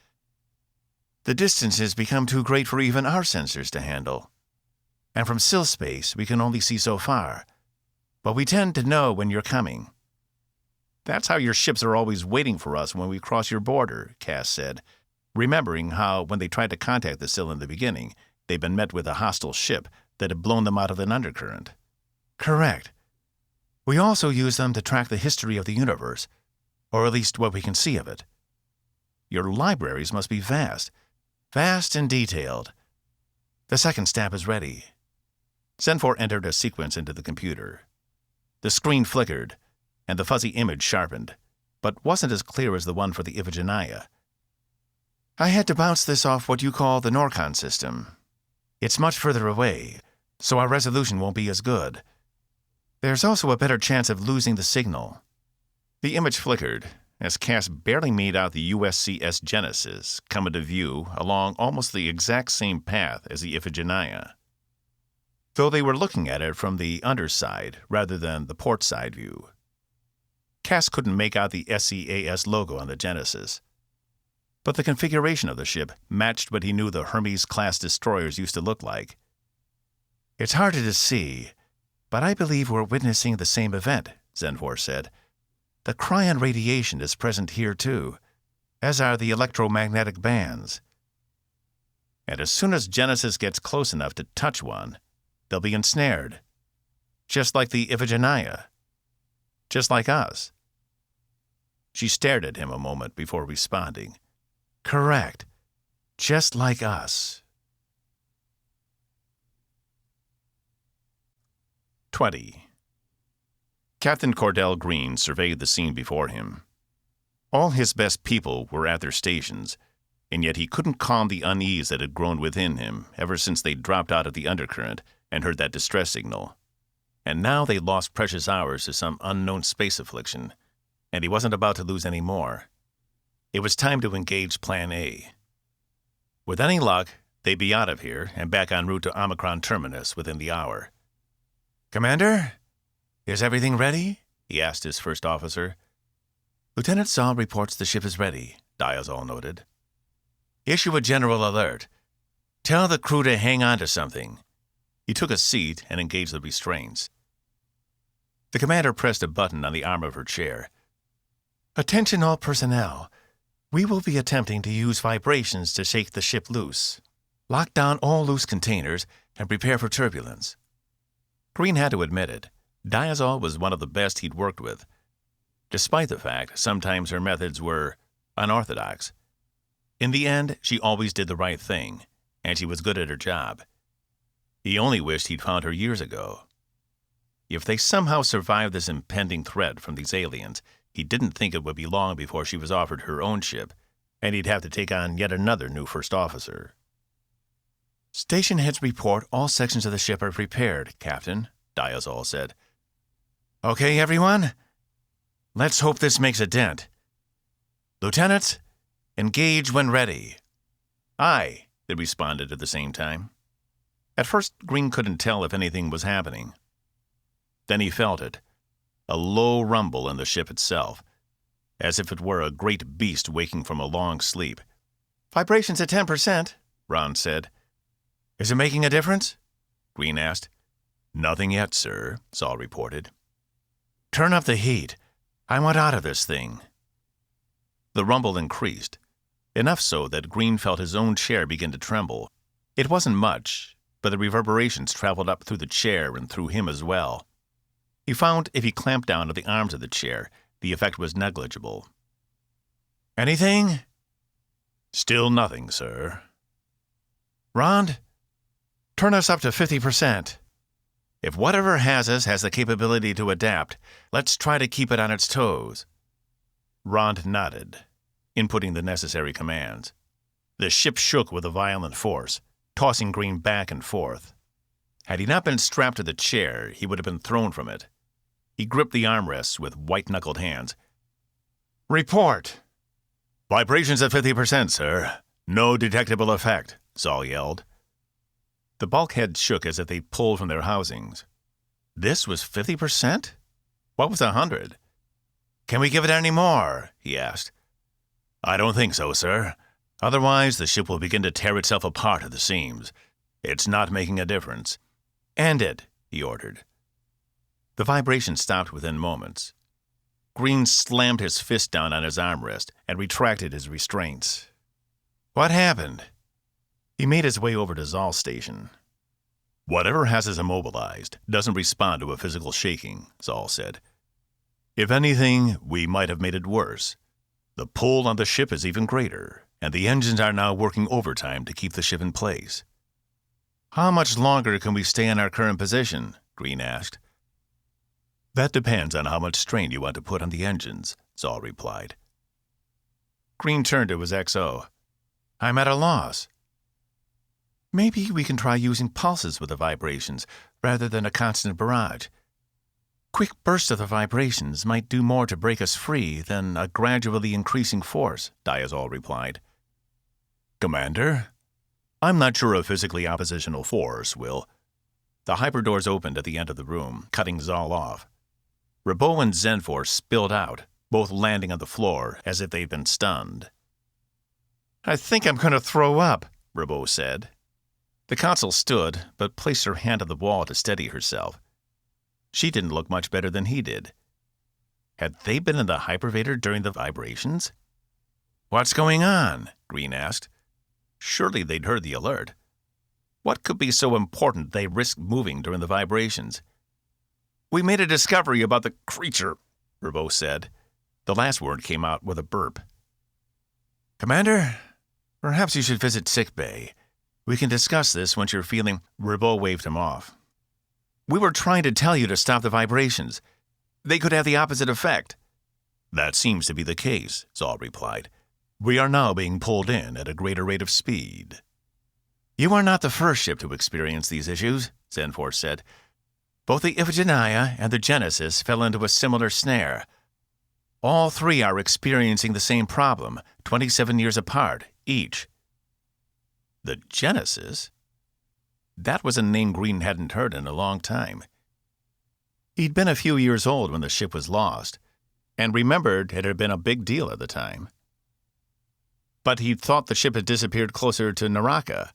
The distances become too great for even our sensors to handle. And from still space, we can only see so far. But we tend to know when you're coming. That's how your ships are always waiting for us when we cross your border, Cass said, remembering how, when they tried to contact the Sill in the beginning, they'd been met with a hostile ship that had blown them out of an undercurrent. Correct. We also use them to track the history of the universe, or at least what we can see of it. Your libraries must be vast and detailed. The second stamp is ready. Zenfor entered a sequence into the computer. The screen flickered, and the fuzzy image sharpened, but wasn't as clear as the one for the Iphigenia. I had to bounce this off what you call the Norcon system. It's much further away, so our resolution won't be as good. There's also a better chance of losing the signal. The image flickered, as Cass barely made out the USCS Genesis come into view along almost the exact same path as the Iphigenia, though they were looking at it from the underside rather than the port side view. Cass couldn't make out the USCS logo on the Genesis, but the configuration of the ship matched what he knew the Hermes-class destroyers used to look like. It's harder to see, but I believe we're witnessing the same event, Zenfor said. The cryon radiation is present here too, as are the electromagnetic bands. And as soon as Genesis gets close enough to touch one, they'll be ensnared. Just like the Iphigenia. Just like us. She stared at him a moment before responding. Correct. Just like us. 20. Captain Cordell Green surveyed the scene before him. All his best people were at their stations, and yet he couldn't calm the unease that had grown within him ever since they dropped out of the undercurrent and heard that distress signal. And now they lost precious hours to some unknown space affliction, and he wasn't about to lose any more. It was time to engage Plan A. With any luck, they'd be out of here and back en route to Omicron Terminus within the hour. Commander, is everything ready? He asked his first officer. Lieutenant Saul reports the ship is ready, Diazol noted. Issue a general alert. Tell the crew to hang on to something. He took a seat and engaged the restraints. The commander pressed a button on the arm of her chair. Attention all personnel. We will be attempting to use vibrations to shake the ship loose. Lock down all loose containers and prepare for turbulence. Green had to admit it. Diazol was one of the best he'd worked with, despite the fact sometimes her methods were unorthodox. In the end, she always did the right thing, and she was good at her job. He only wished he'd found her years ago. If they somehow survived this impending threat from these aliens, he didn't think it would be long before she was offered her own ship, and he'd have to take on yet another new first officer. Station heads report all sections of the ship are prepared, Captain, Diazol said. Okay, everyone? Let's hope this makes a dent. Lieutenants, engage when ready. Aye, they responded at the same time. At first, Green couldn't tell if anything was happening. Then he felt it, a low rumble in the ship itself. as if it were a great beast waking from a long sleep. "Vibrations at 10%, Ron said. "Is it making a difference?" Green asked. "Nothing yet, sir," Saul reported. "Turn up the heat. I want out of this thing." The rumble increased, enough so that Green felt his own chair begin to tremble. It wasn't much, but the reverberations traveled up through the chair and through him as well. He found if he clamped down on the arms of the chair, the effect was negligible. "Anything?" "Still nothing, sir." "Ron, turn us up to 50%. If whatever has us has the capability to adapt, let's try to keep it on its toes." Rond nodded, inputting the necessary commands. The ship shook with a violent force, tossing Green back and forth. Had he not been strapped to the chair, he would have been thrown from it. He gripped the armrests with white-knuckled hands. "Report." "Vibrations at 50%, sir. No detectable effect," Saul yelled. The bulkheads shook as if they pulled from their housings. This was 50%? What was 100? "Can we give it any more?" he asked. "I don't think so, sir. Otherwise, the ship will begin to tear itself apart at the seams. It's not making a difference." "End it," he ordered. The vibration stopped within moments. Green slammed his fist down on his armrest and retracted his restraints. "What happened?" He made his way over to Zol's station. "Whatever has us immobilized doesn't respond to a physical shaking," Zol said. "If anything, we might have made it worse. The pull on the ship is even greater, and the engines are now working overtime to keep the ship in place." "How much longer can we stay in our current position?" Green asked. "That depends on how much strain you want to put on the engines," Zol replied. Green turned to his XO. "I'm at a loss." "Maybe we can try using pulses with the vibrations rather than a constant barrage. Quick bursts of the vibrations might do more to break us free than a gradually increasing force," Diazol replied. "Commander, I'm not sure a physically oppositional force will—" The hyperdoors opened at the end of the room, cutting Zol off. Rabo and Zenfor spilled out, both landing on the floor as if they'd been stunned. "I think I'm going to throw up," Rabo said. The consul stood, but placed her hand on the wall to steady herself. She didn't look much better than he did. Had they been in the hypervator during the vibrations? "What's going on?" Green asked. Surely they'd heard the alert. What could be so important they risked moving during the vibrations? "We made a discovery about the creature," Rabo said. The last word came out with a burp. "Commander, perhaps you should visit sickbay. We can discuss this once you're feeling—" Rabo waved him off. "We were trying to tell you to stop the vibrations. They could have the opposite effect." "That seems to be the case," Zol replied. "We are now being pulled in at a greater rate of speed." "You are not the first ship to experience these issues," Zenfor said. "Both the Iphigenia and the Genesis fell into a similar snare. All three are experiencing the same problem, 27 years apart, each." The Genesis? That was a name Green hadn't heard in a long time. He'd been a few years old when the ship was lost, and remembered it had been a big deal at the time. But he'd thought the ship had disappeared closer to Naraka.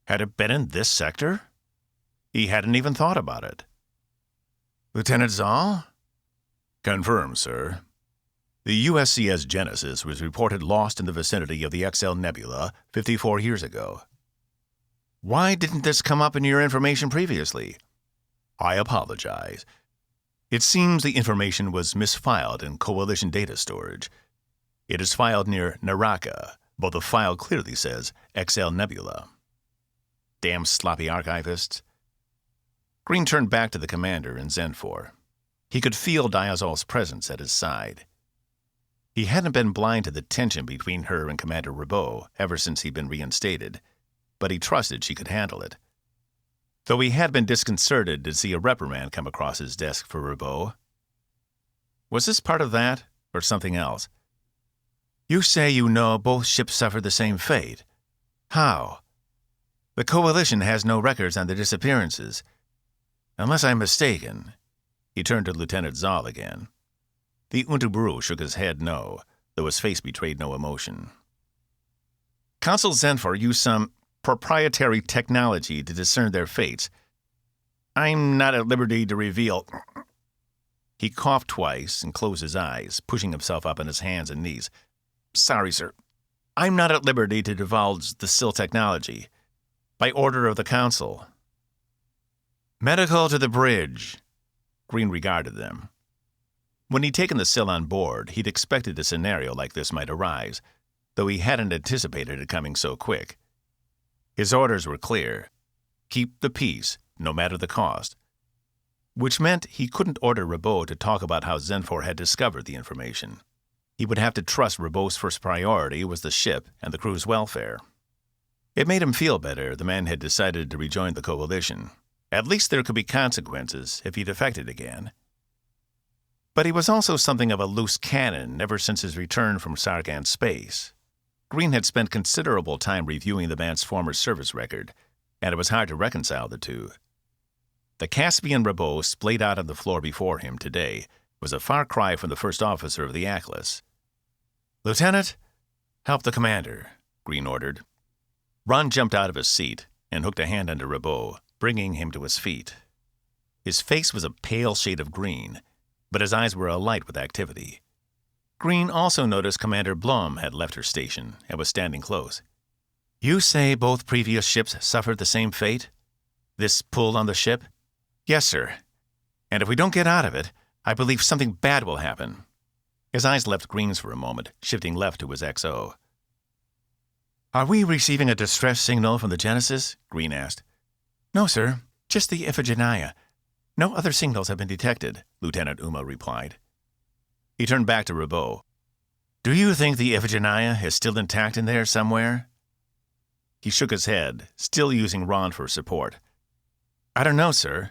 Had it been in this sector? He hadn't even thought about it. "Lieutenant Zol?" "Confirmed, sir. The USCS Genesis was reported lost in the vicinity of the XL Nebula 54 years ago." "Why didn't this come up in your information previously?" "I apologize. It seems the information was misfiled in Coalition data storage. It is filed near Naraka, but the file clearly says XL Nebula." Damn sloppy archivists. Green turned back to the commander and Zenfor. He could feel Diazol's presence at his side. He hadn't been blind to the tension between her and Commander Rabo ever since he'd been reinstated, but he trusted she could handle it. Though he had been disconcerted to see a reprimand come across his desk for Rabo. Was this part of that, or something else? "You say you know both ships suffered the same fate. How? The Coalition has no records on the disappearances. Unless I'm mistaken." He turned to Lieutenant Zol again. The Unterbrew shook his head no, though his face betrayed no emotion. Consul Zenfor used some proprietary technology to discern their fates. I'm not at liberty to reveal. He coughed twice and closed his eyes, pushing himself up on his hands and knees. Sorry, sir. I'm not at liberty to divulge the SIL technology. By order of the Council. Medical to the bridge. Green regarded them. When he'd taken the SIL on board, he'd expected a scenario like this might arise, though he hadn't anticipated it coming so quick. His orders were clear. Keep the peace, no matter the cost. Which meant he couldn't order Rabot to talk about how Zenfor had discovered the information. He would have to trust Rabot's first priority was the ship and the crew's welfare. It made him feel better the man had decided to rejoin the coalition. At least there could be consequences if he defected again. But he was also something of a loose cannon ever since his return from Sargan space. Green had spent considerable time reviewing the man's former service record, and it was hard to reconcile the two. The Caspian Rabot splayed out on the floor before him today was a far cry from the first officer of the Atlas. Lieutenant, help the commander, Green ordered. Ron jumped out of his seat and hooked a hand under Rabot, bringing him to his feet. His face was a pale shade of green, but his eyes were alight with activity. Green also noticed Commander Blum had left her station and was standing close. You say both previous ships suffered the same fate? This pull on the ship? Yes, sir. And if we don't get out of it, I believe something bad will happen. His eyes left Green's for a moment, shifting left to his XO. Are we receiving a distress signal from the Genesis? Green asked. No, sir. Just the Iphigenia. No other signals have been detected, Lieutenant Uma replied. He turned back to Rabot. Do you think the Iphigenia is still intact in there somewhere? He shook his head, still using Ron for support. I don't know, sir.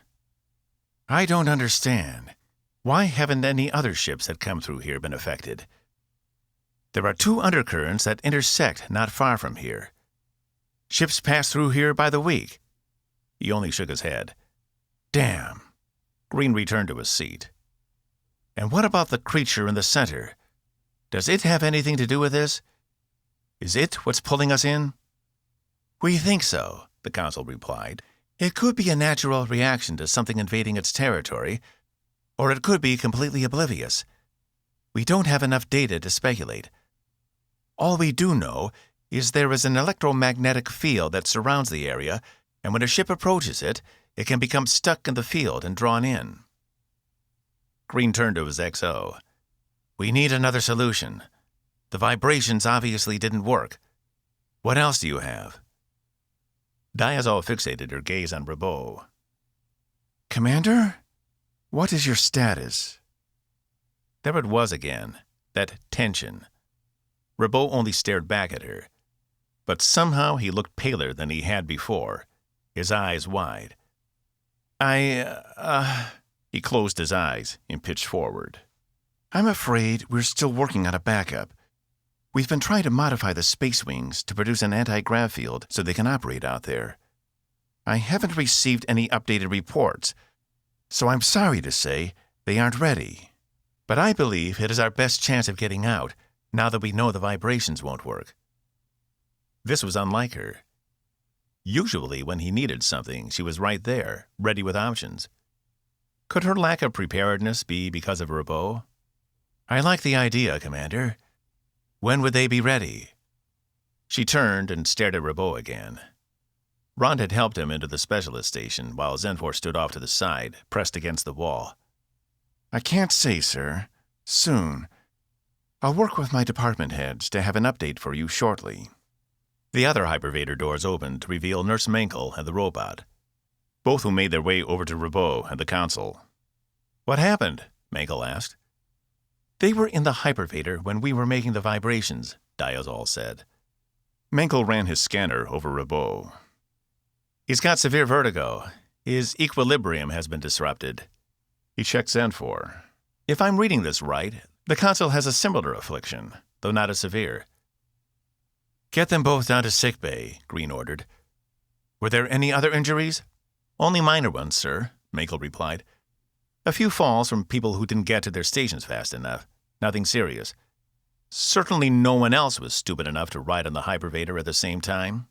I don't understand. Why haven't any other ships that come through here been affected? There are two undercurrents that intersect not far from here. Ships pass through here by the week. He only shook his head. Damn. Green returned to his seat. And what about the creature in the center? Does it have anything to do with this? Is it what's pulling us in? We think so, the Council replied. It could be a natural reaction to something invading its territory, or it could be completely oblivious. We don't have enough data to speculate. All we do know is there is an electromagnetic field that surrounds the area, and when a ship approaches it, it can become stuck in the field and drawn in. Green turned to his XO. We need another solution. The vibrations obviously didn't work. What else do you have? Diazol fixated her gaze on Rabot. Commander, what is your status? There it was again, that tension. Rabot only stared back at her, but somehow he looked paler than he had before, his eyes wide. He closed his eyes and pitched forward. I'm afraid we're still working on a backup. We've been trying to modify the space wings to produce an anti-grav field so they can operate out there. I haven't received any updated reports, so I'm sorry to say they aren't ready. But I believe it is our best chance of getting out, now that we know the vibrations won't work. This was unlike her. Usually, when he needed something, she was right there, ready with options. Could her lack of preparedness be because of Rabot? I like the idea, Commander. When would they be ready? She turned and stared at Rabot again. Ron had helped him into the specialist station, while Zenfor stood off to the side, pressed against the wall. I can't say, sir. Soon. I'll work with my department heads to have an update for you shortly. The other hypervator doors opened to reveal Nurse Menkel and the robot, both who made their way over to Rabot and the Council. What happened? Menkel asked. They were in the hypervator when we were making the vibrations, Diazol said. Menkel ran his scanner over Rabot. He's got severe vertigo. His equilibrium has been disrupted. He checked Zenfor. If I'm reading this right, the Council has a similar affliction, though not as severe. Get them both down to sickbay, Green ordered. Were there any other injuries? Only minor ones, sir, Menkel replied. A few falls from people who didn't get to their stations fast enough. Nothing serious. Certainly no one else was stupid enough to ride on the hypervator at the same time.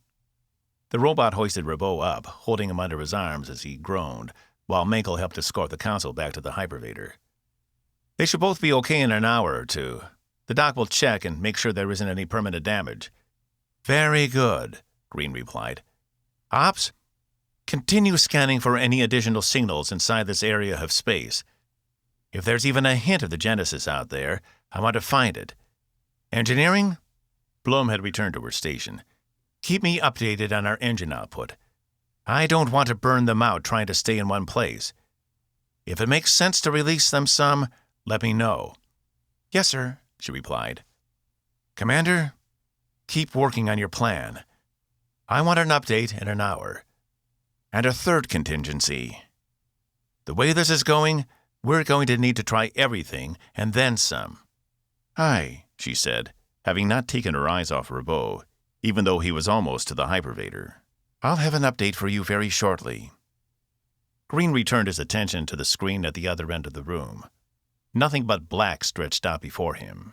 The robot hoisted Rabot up, holding him under his arms as he groaned, while Menkel helped escort the consul back to the hypervator. They should both be okay in an hour or two. The doc will check and make sure there isn't any permanent damage. Very good, Green replied. Ops, continue scanning for any additional signals inside this area of space. If there's even a hint of the Genesis out there, I want to find it. Engineering? Blum had returned to her station. Keep me updated on our engine output. I don't want to burn them out trying to stay in one place. If it makes sense to release them some, let me know. Yes, sir, she replied. Commander, keep working on your plan. I want an update in an hour. And a third contingency. The way this is going, we're going to need to try everything and then some. Aye, she said, having not taken her eyes off Rabot, even though he was almost to the hypervator. I'll have an update for you very shortly. Green returned his attention to the screen at the other end of the room. Nothing but black stretched out before him.